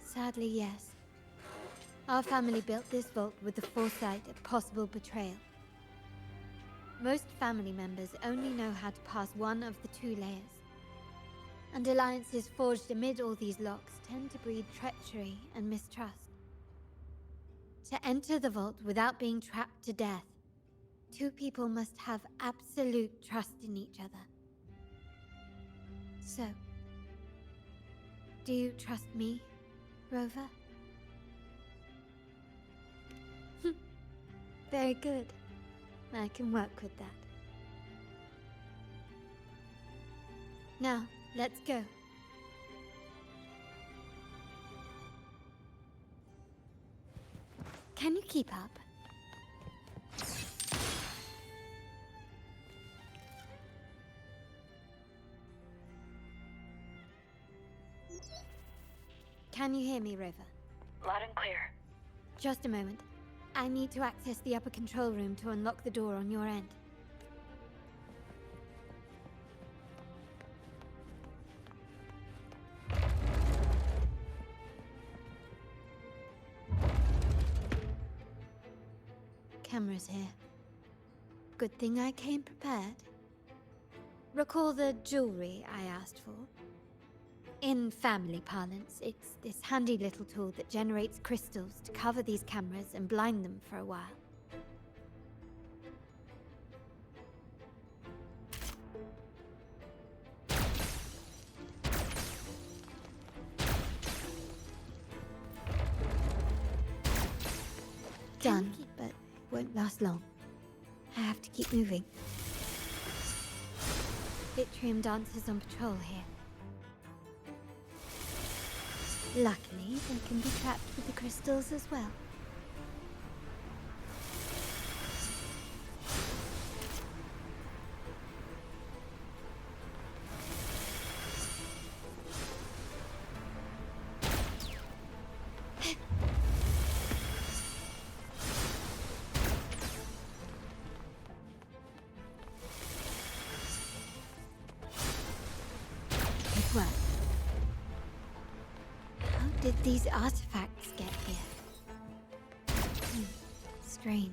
Sadly, yes. Our family built this vault with the foresight of possible betrayal. Most family members only know how to pass one of the two layers. And alliances forged amid all these locks tend to breed treachery and mistrust. To enter the vault without being trapped to death, two people must have absolute trust in each other. So, do you trust me, Rover? Very good. I can work with that. Now, let's go. Can you keep up? Can you hear me, Rover? Loud and clear. Just a moment. I need to access the upper control room to unlock the door on your end. Cameras here. Good thing I came prepared. Recall the jewelry I asked for? In family parlance, it's this handy little tool that generates crystals to cover these cameras and blind them for a while. Done, but it won't last long. I have to keep moving. Vitrium dancers on patrol here. Luckily, they can be trapped with the crystals as well. did these artifacts get here? Strange.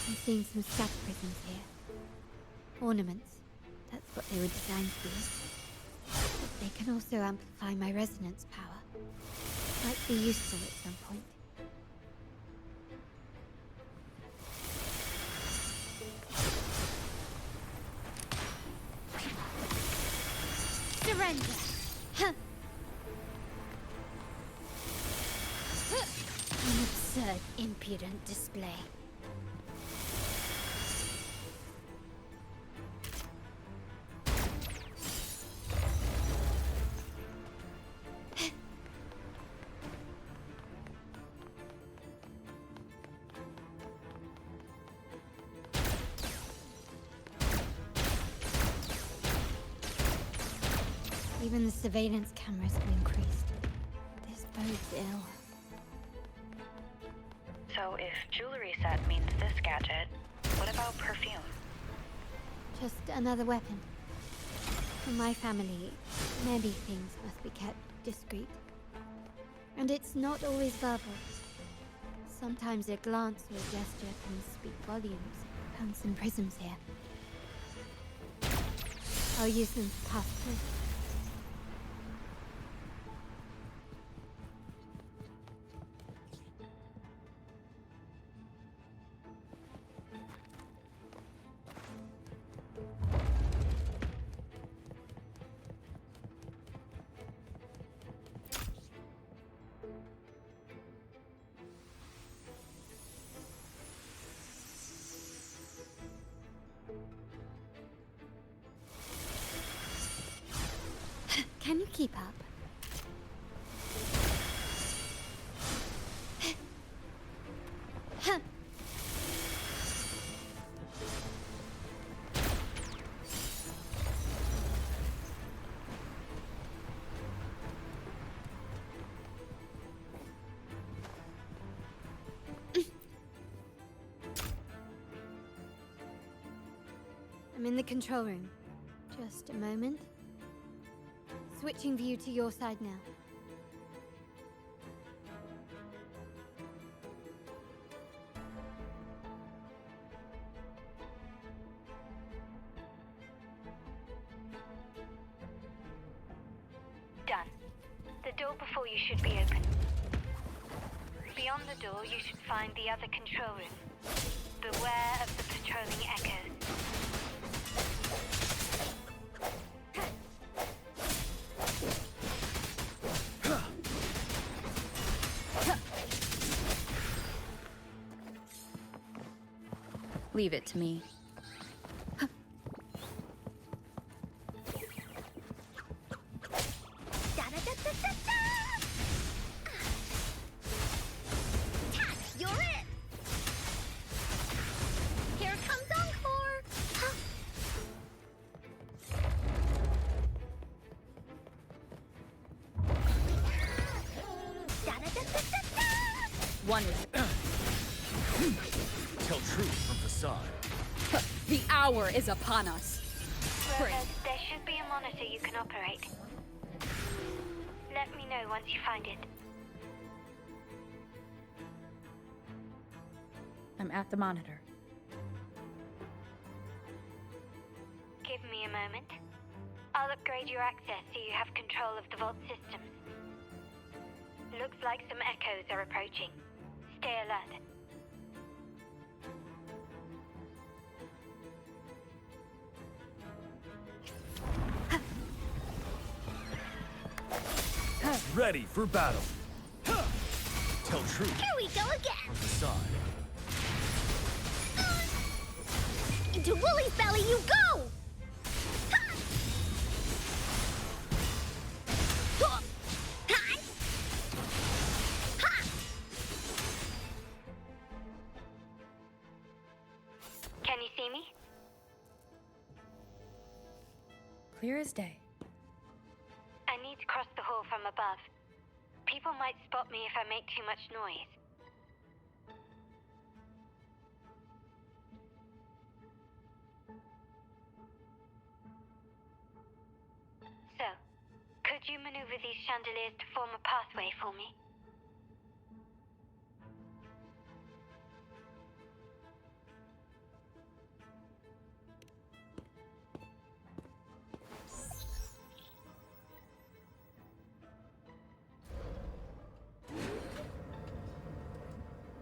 I'm seeing some scatter prisms here. Ornaments. That's what they were designed to be. But they can also amplify my resonance power. Might be useful at some point. Surrender! Huh. An absurd, impudent display. Even the surveillance cameras have increased. This bodes ill. So if jewelry set means this gadget, what about perfume? Just another weapon. For my family, many things must be kept discreet. And it's not always verbal. Sometimes a glance or a gesture can speak volumes. Found some prisms here. I'll use them to pass through. Can you keep up? I'm in the control room. Just a moment. Switching view to your side now. Done. The door before you should be open. Beyond the door, you should find the other control room. Beware of the patrolling echoes. Leave it to me. You're it! Here comes Encore! One is... Tell truth from facade. The hour is upon us. There should be a monitor you can operate. Let me know once you find it. I'm at the monitor. Give me a moment. I'll upgrade your access so you have control of the vault systems. Looks like some echoes are approaching. Stay alert. Ready for battle. Tell truth. Here we go again! From facade. Into Wooly's belly you go! Clear as day. I need to cross the hall from above. People might spot me if I make too much noise. So, could you maneuver these chandeliers to form a pathway for me?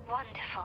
Wonderful.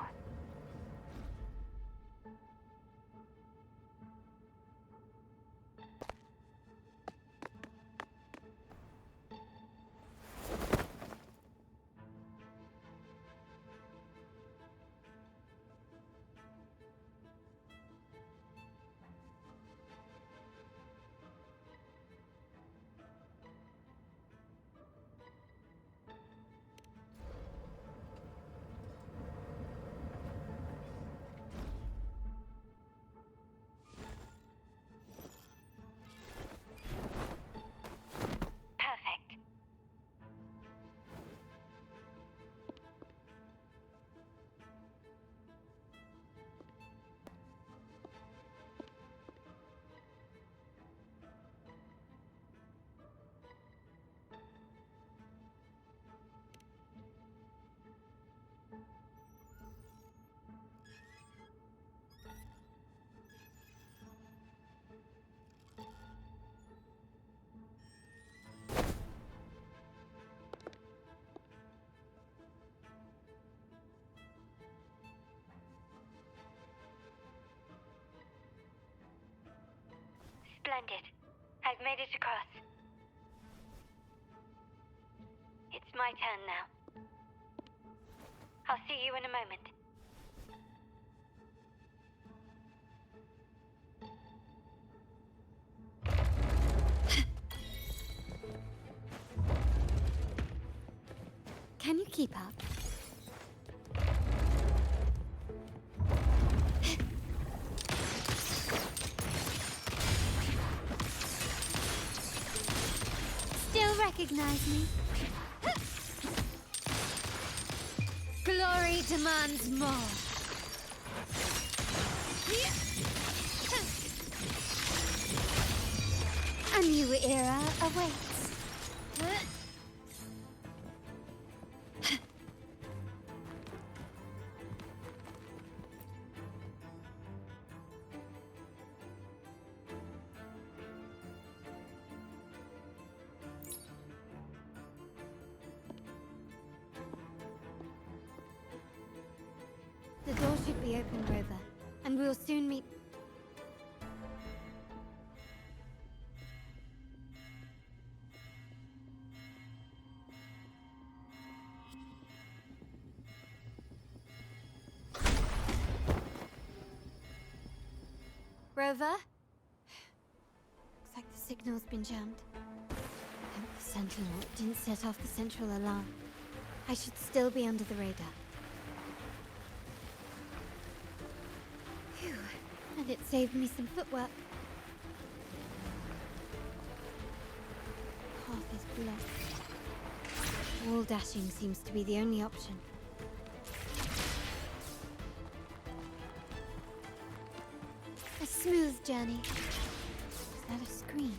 Splendid. I've made it across. It's my turn now. I'll see you in a moment. Can you keep up? Still recognize me? Glory demands more. A new era awaits. The door should be open, Rover, and we'll soon meet. Rover? Looks like the signal's been jammed. I hope the Sentinel didn't set off the central alarm. I should still be under the radar. Phew, and it saved me some footwork. Path is blocked. Wall dashing seems to be the only option. A smooth journey. Is that a screen?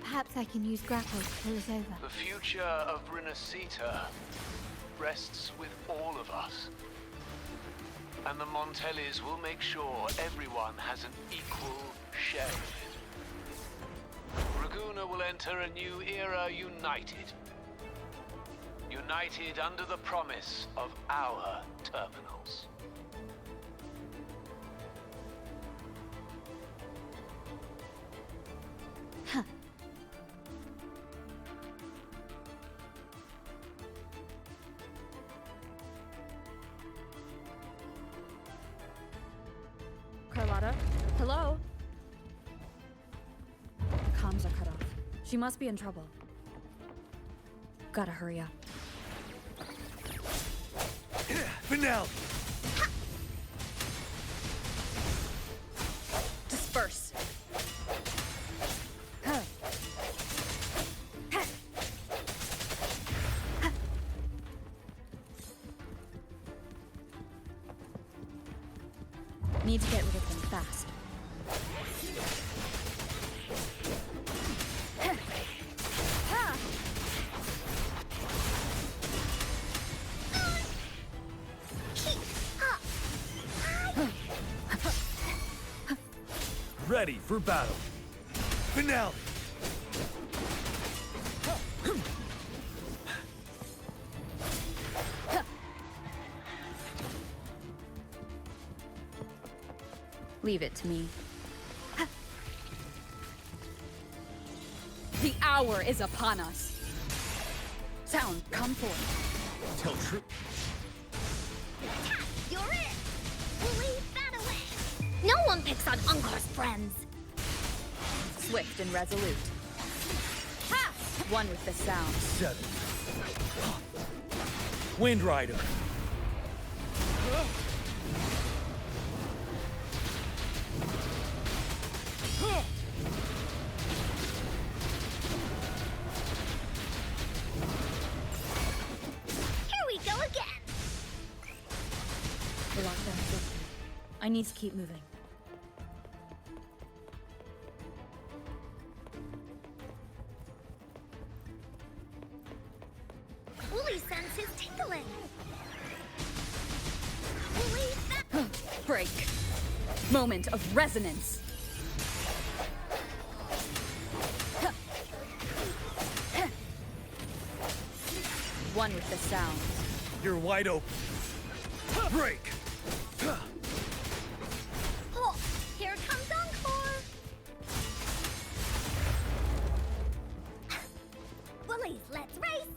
Perhaps I can use grapple to pull it over. The future of Renacita rests with all of us. And the Montellis will make sure everyone has an equal share of it. Raguna will enter a new era united. United under the promise of our terminals. Huh. Carlotta? Hello? The comms are cut off. She must be in trouble. Gotta hurry up. Vanel! Disperse. Need to get rid of them fast. Ready for battle. Finale! Leave it to me. The hour is upon us. Sound, come forth. Tell true. You're it! We'll leave that away! No one picks on Ungar's friends! Swift and resolute. Ha! One with the sound. Set it. Wind Rider. Here we go again! The lockdown's lifted. I need to keep moving. Wooly sense is tingling! Wooly, that... Break. Moment of resonance. One with the sound. You're wide open. Break! Oh, here comes Encore! Woolies, let's race!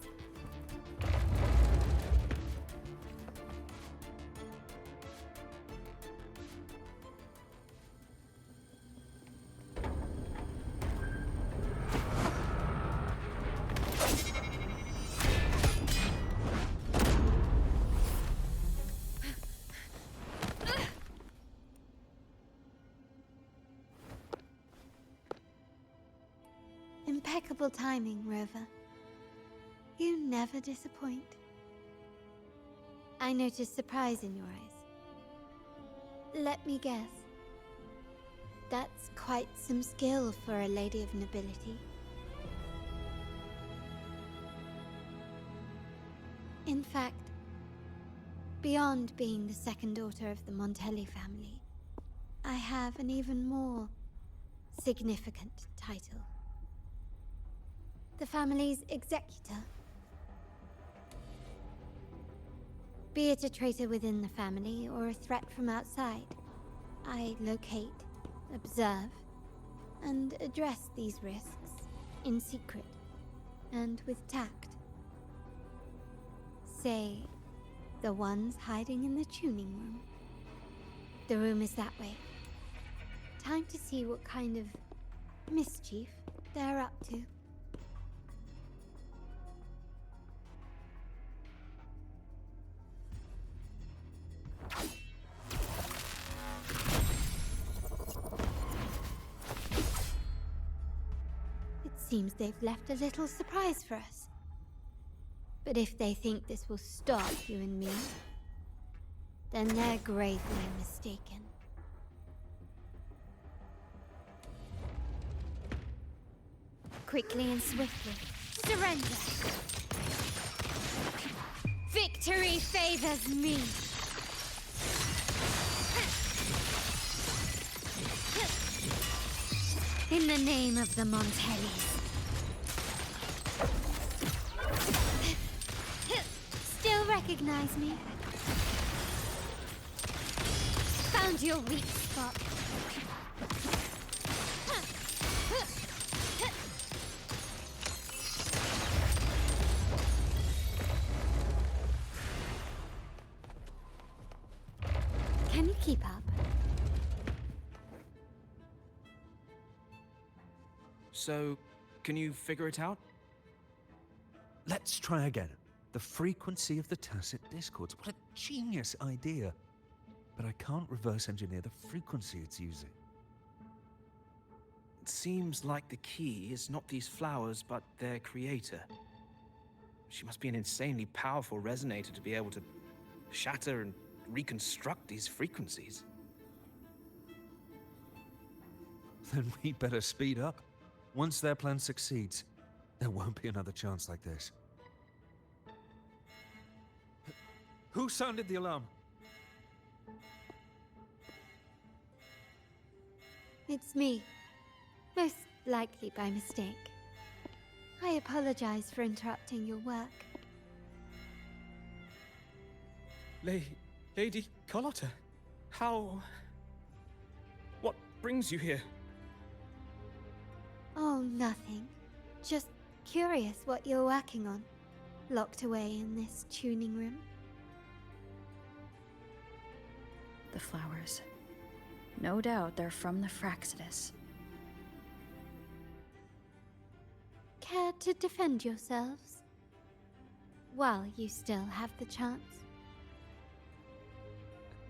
Impeccable timing, Rover. You never disappoint. I noticed surprise in your eyes. Let me guess. That's quite some skill for a lady of nobility. In fact, beyond being the second daughter of the Montelli family, I have an even more significant title. The family's executor. Be it a traitor within the family or a threat from outside, I locate, observe, and address these risks in secret and with tact. Say, the ones hiding in the tuning room. The room is that way. Time to see what kind of mischief they're up to. Seems they've left a little surprise for us. But if they think this will stop you and me, then they're gravely mistaken. Quickly and swiftly, surrender! Victory favors me! In the name of the Montellis. Still recognize me? Found your weak spot. Can you keep up? So, can you figure it out? Let's try again. The frequency of the tacit discords. What a genius idea. But I can't reverse engineer the frequency it's using. It seems like the key is not these flowers, but their creator. She must be an insanely powerful resonator to be able to shatter and reconstruct these frequencies. Then we better speed up. Once their plan succeeds, there won't be another chance like this. Who sounded the alarm? It's me. Most likely by mistake. I apologize for interrupting your work. Lady Carlotta, how... What brings you here? Oh, nothing. Just curious what you're working on. Locked away in this tuning room. The flowers. No doubt they're from the Fraxidus. Care to defend yourselves? While you still have the chance.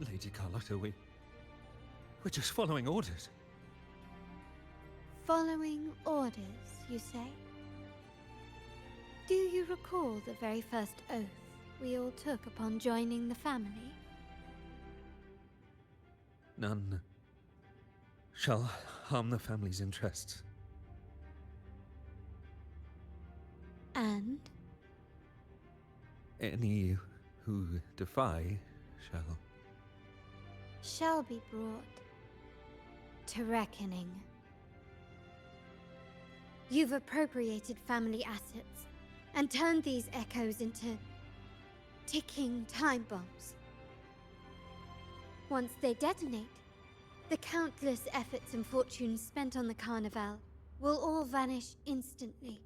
Lady Carlotta, we're just following orders. Following orders, you say? Do you recall the very first oath we all took upon joining the family? None shall harm the family's interests. And? Any who defy shall be brought to reckoning. You've appropriated family assets and turned these echoes into ticking time bombs. Once they detonate, the countless efforts and fortunes spent on the Carnival will all vanish instantly,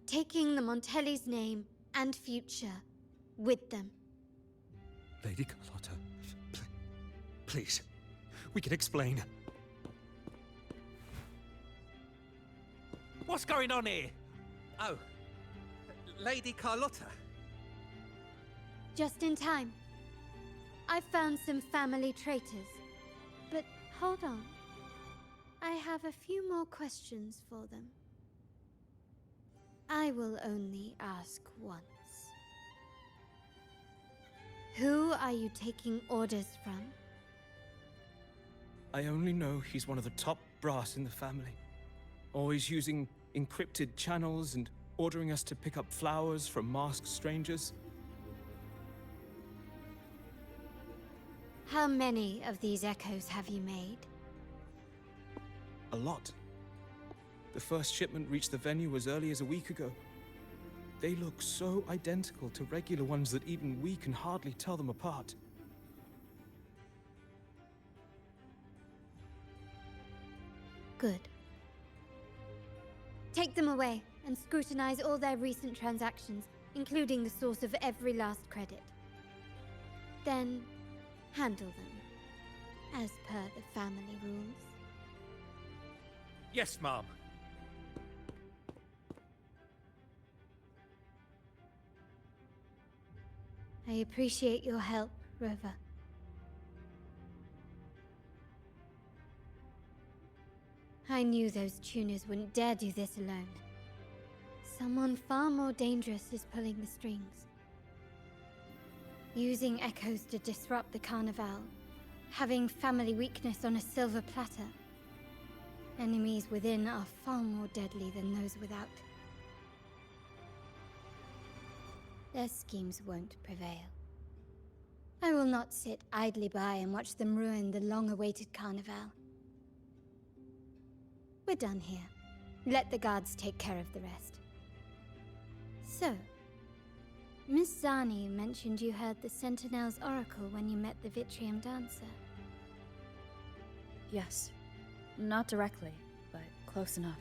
taking the Montelli's name and future with them. Lady Carlotta, please, we can explain. What's going on here? Oh, Lady Carlotta. Just in time. I've found some family traitors. But hold on. I have a few more questions for them. I will only ask once. Who are you taking orders from? I only know he's one of the top brass in the family. Always using encrypted channels and ordering us to pick up flowers from masked strangers. How many of these echoes have you made? A lot. The first shipment reached the venue as early as a week ago. They look so identical to regular ones that even we can hardly tell them apart. Good. Take them away and scrutinize all their recent transactions, including the source of every last credit. Then, handle them, as per the family rules. Yes, Mom. I appreciate your help, Rover. I knew those tuners wouldn't dare do this alone. Someone far more dangerous is pulling the strings. Using echoes to disrupt the Carnival. Having family weakness on a silver platter. Enemies within are far more deadly than those without. Their schemes won't prevail. I will not sit idly by and watch them ruin the long-awaited Carnival. We're done here. Let the guards take care of the rest. So, Miss Zani mentioned you heard the Sentinel's oracle when you met the Vitrium Dancer. Yes. Not directly, but close enough.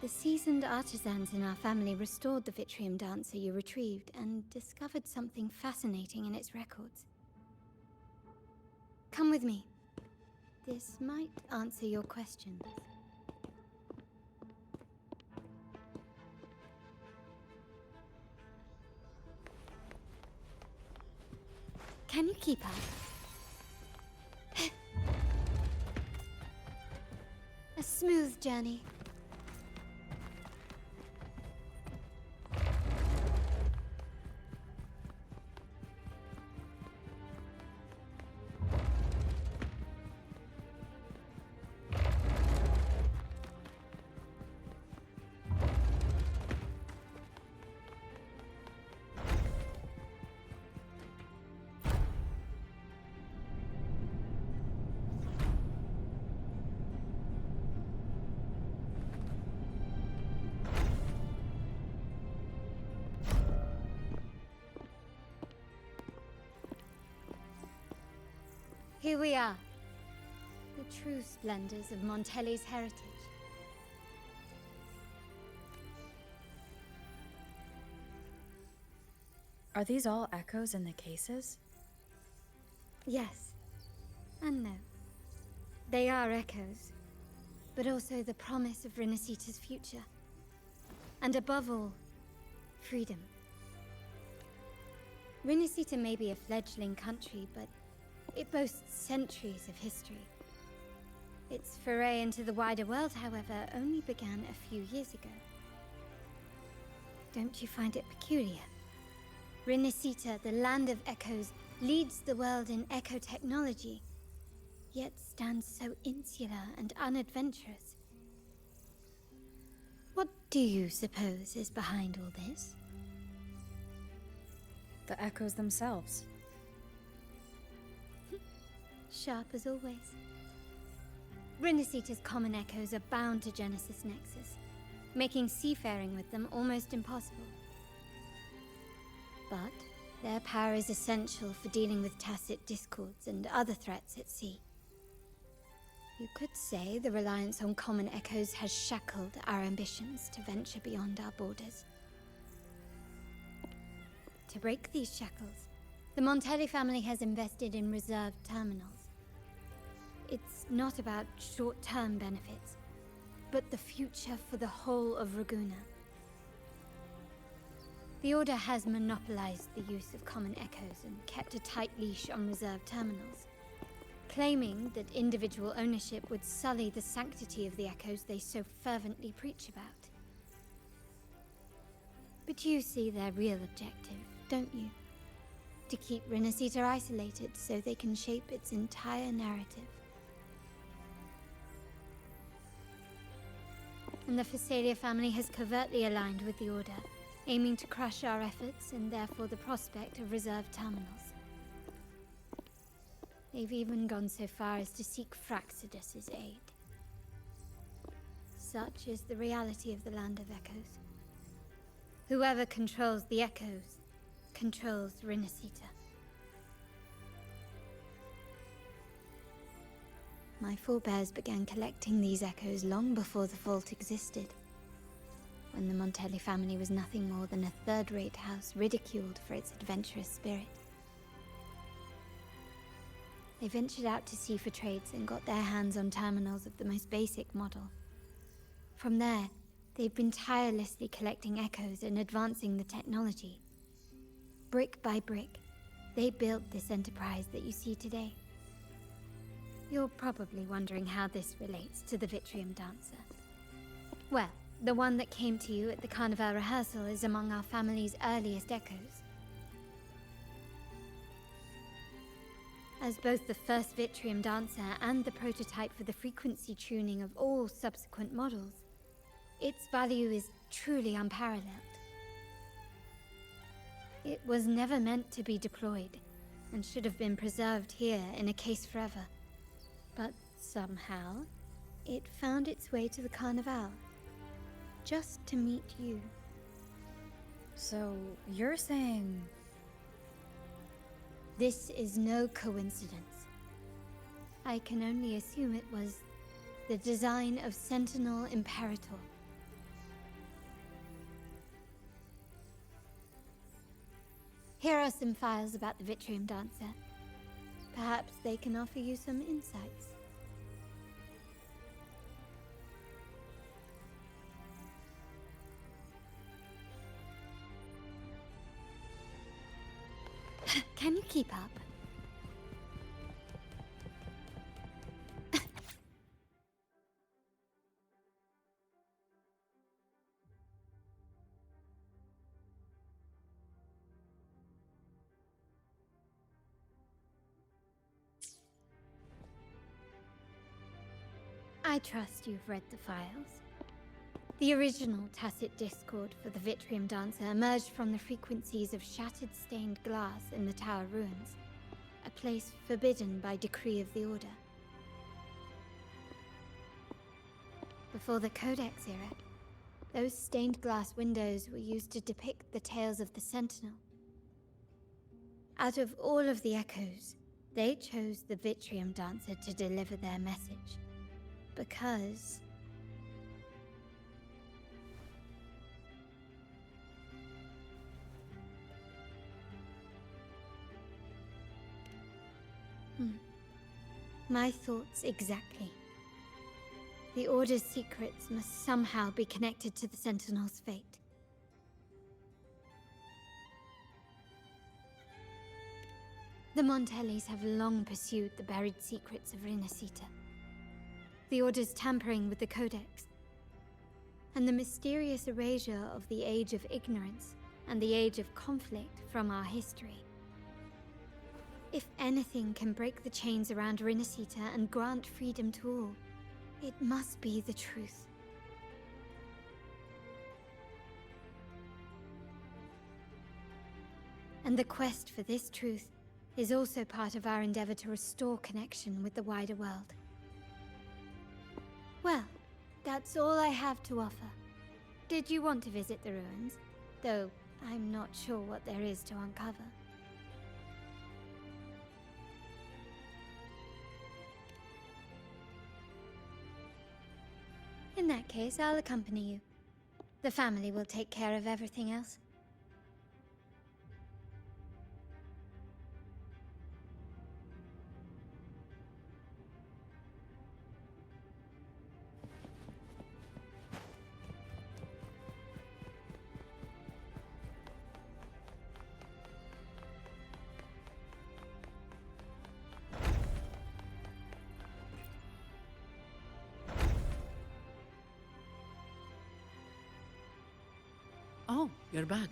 The seasoned artisans in our family restored the Vitrium Dancer you retrieved and discovered something fascinating in its records. Come with me. This might answer your questions. Can you keep up? A smooth journey. Here we are. The true splendors of Montelli's heritage. Are these all echoes in the cases? Yes. And no. They are echoes, but also the promise of Renacita's future. And above all, freedom. Renacita may be a fledgling country, but it boasts centuries of history. Its foray into the wider world, however, only began a few years ago. Don't you find it peculiar? Renacita, the land of echoes, leads the world in echo technology, yet stands so insular and unadventurous. What do you suppose is behind all this? The echoes themselves. Sharp as always. Renacita's common echoes are bound to Genesis Nexus, making seafaring with them almost impossible. But their power is essential for dealing with tacit discords and other threats at sea. You could say the reliance on common echoes has shackled our ambitions to venture beyond our borders. To break these shackles, the Montelli family has invested in reserved terminals. It's not about short-term benefits, but the future for the whole of Ragusa. The Order has monopolized the use of common echoes and kept a tight leash on reserved terminals, claiming that individual ownership would sully the sanctity of the echoes they so fervently preach about. But you see their real objective, don't you? To keep Renacita isolated so they can shape its entire narrative. And the Phasalia family has covertly aligned with the Order, aiming to crush our efforts and therefore the prospect of reserved terminals. They've even gone so far as to seek Fraxidus's aid. Such is the reality of the Land of Echoes. Whoever controls the Echoes controls Renacita. My forebears began collecting these echoes long before the vault existed, when the Montelli family was nothing more than a third-rate house ridiculed for its adventurous spirit. They ventured out to sea for trades and got their hands on terminals of the most basic model. From there, they've been tirelessly collecting echoes and advancing the technology. Brick by brick, they built this enterprise that you see today. You're probably wondering how this relates to the Vitrium Dancer. Well, the one that came to you at the Carnival rehearsal is among our family's earliest echoes. As both the first Vitrium Dancer and the prototype for the frequency tuning of all subsequent models, its value is truly unparalleled. It was never meant to be deployed, and should have been preserved here in a case forever. But somehow, it found its way to the Carnival, just to meet you. So, you're saying... This is no coincidence. I can only assume it was the design of Sentinel Imperator. Here are some files about the Vitrium Dancer. Perhaps they can offer you some insights. Can you keep up? I trust you've read the files. The original tacit discord for the Vitrium Dancer emerged from the frequencies of shattered stained glass in the tower ruins, a place forbidden by decree of the Order. Before the Codex era, those stained glass windows were used to depict the tales of the Sentinel. Out of all of the echoes, They chose the Vitrium Dancer to deliver their message. Because... My thoughts exactly. The Order's secrets must somehow be connected to the Sentinel's fate. The Montellis have long pursued the buried secrets of Rinascita. The Order's tampering with the Codex, and the mysterious erasure of the Age of Ignorance and the Age of Conflict from our history. If anything can break the chains around Rinascita and grant freedom to all, it must be the truth. And the quest for this truth is also part of our endeavor to restore connection with the wider world. Well, that's all I have to offer. Did you want to visit the ruins? Though I'm not sure what there is to uncover. In that case, I'll accompany you. The family will take care of everything else. Oh, you're back.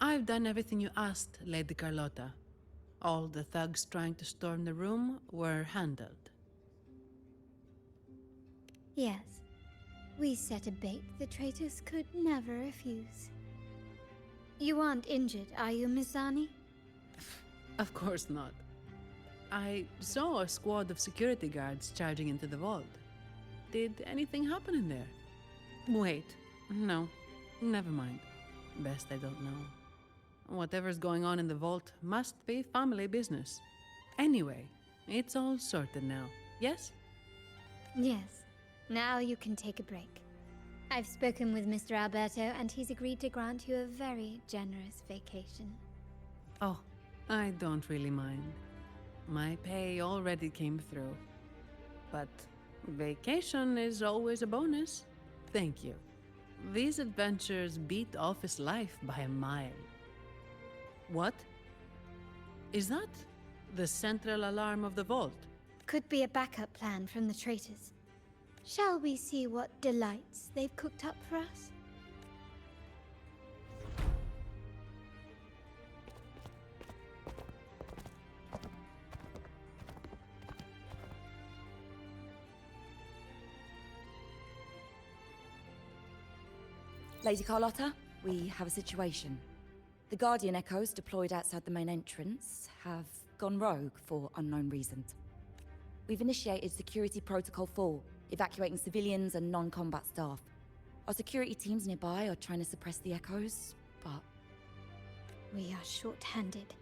I've done everything you asked, Lady Carlotta. All the thugs trying to storm the room were handled. Yes. We set a bait the traitors could never refuse. You aren't injured, are you, Miss Zani? Of course not. I saw a squad of security guards charging into the vault. Did anything happen in there? Wait, no, never mind. Best I don't know. Whatever's going on in the vault must be family business. Anyway, it's all sorted now, yes? Yes. Now you can take a break. I've spoken with Mr. Alberto, and he's agreed to grant you a very generous vacation. Oh, I don't really mind. My pay already came through. But vacation is always a bonus. Thank you. These adventures beat office life by a mile. What? Is that the central alarm of the vault? Could be a backup plan from the traitors. Shall we see what delights they've cooked up for us? Lady Carlotta, we have a situation. The Guardian Echoes deployed outside the main entrance have gone rogue for unknown reasons. We've initiated Security Protocol 4, evacuating civilians and non-combat staff. Our security teams nearby are trying to suppress the Echoes, but... We are short-handed.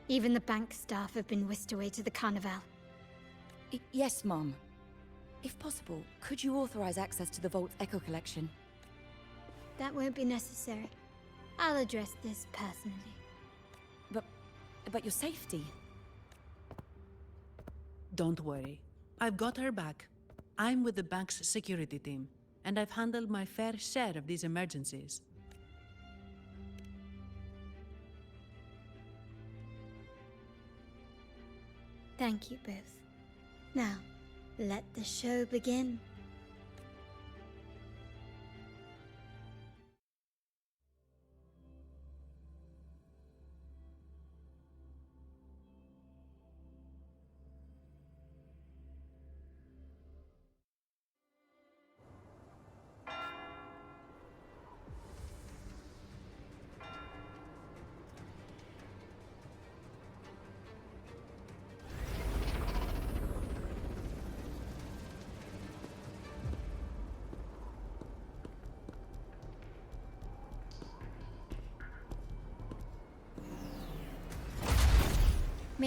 Even the bank staff have been whisked away to the Carnival. Yes, Mum. If possible, could you authorize access to the Vault's Echo collection? That won't be necessary. I'll address this personally. But your safety? Don't worry. I've got her back. I'm with the bank's security team, and I've handled my fair share of these emergencies. Thank you both. Now, let the show begin.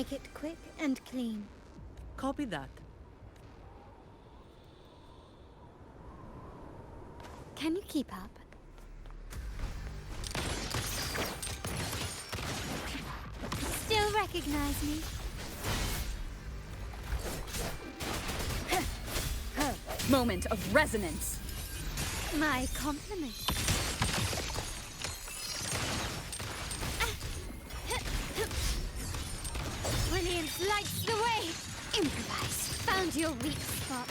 Make it quick and clean. Copy that. Can you keep up? Still recognize me? Moment of resonance. My compliments. Brilliance lights the way. Improvise. Found your weak spot.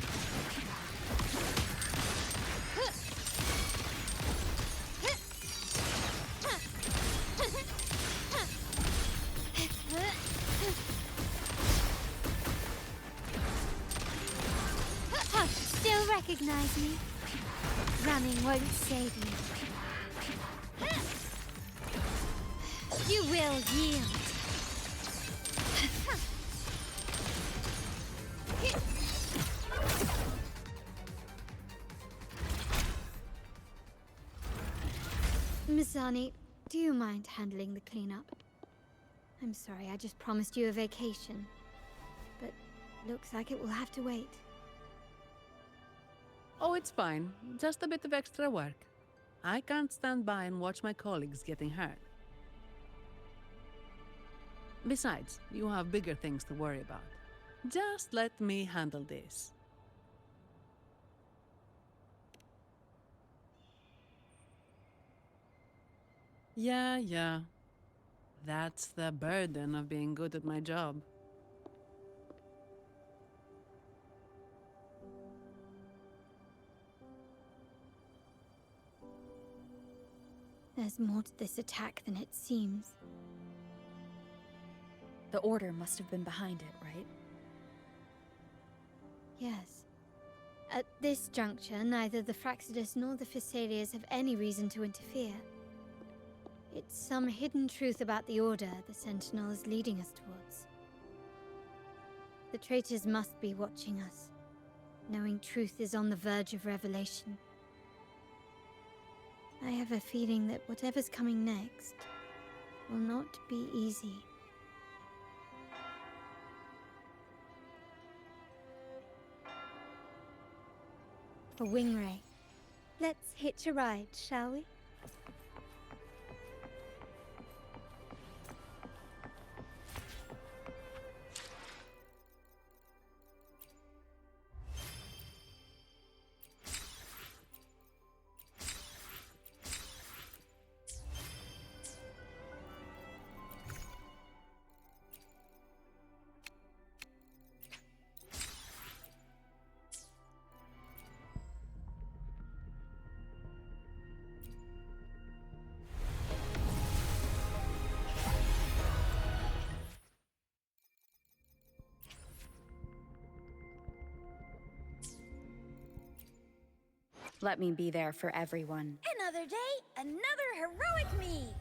Still recognize me? Running won't save you. You will yield. Mizani, do you mind handling the cleanup? I'm sorry, I just promised you a vacation. But looks like it will have to wait. Oh, it's fine. Just a bit of extra work. I can't stand by and watch my colleagues getting hurt. Besides, you have bigger things to worry about. Just let me handle this. Yeah. That's the burden of being good at my job. There's more to this attack than it seems. The Order must have been behind it, right? Yes. At this juncture, neither the Fraxidus nor the Phassalias have any reason to interfere. It's some hidden truth about the Order the Sentinel is leading us towards. The traitors must be watching us, knowing truth is on the verge of revelation. I have a feeling that whatever's coming next will not be easy. A wing ray. Let's hitch a ride, shall we? Let me be there for everyone. Another day, another heroic me!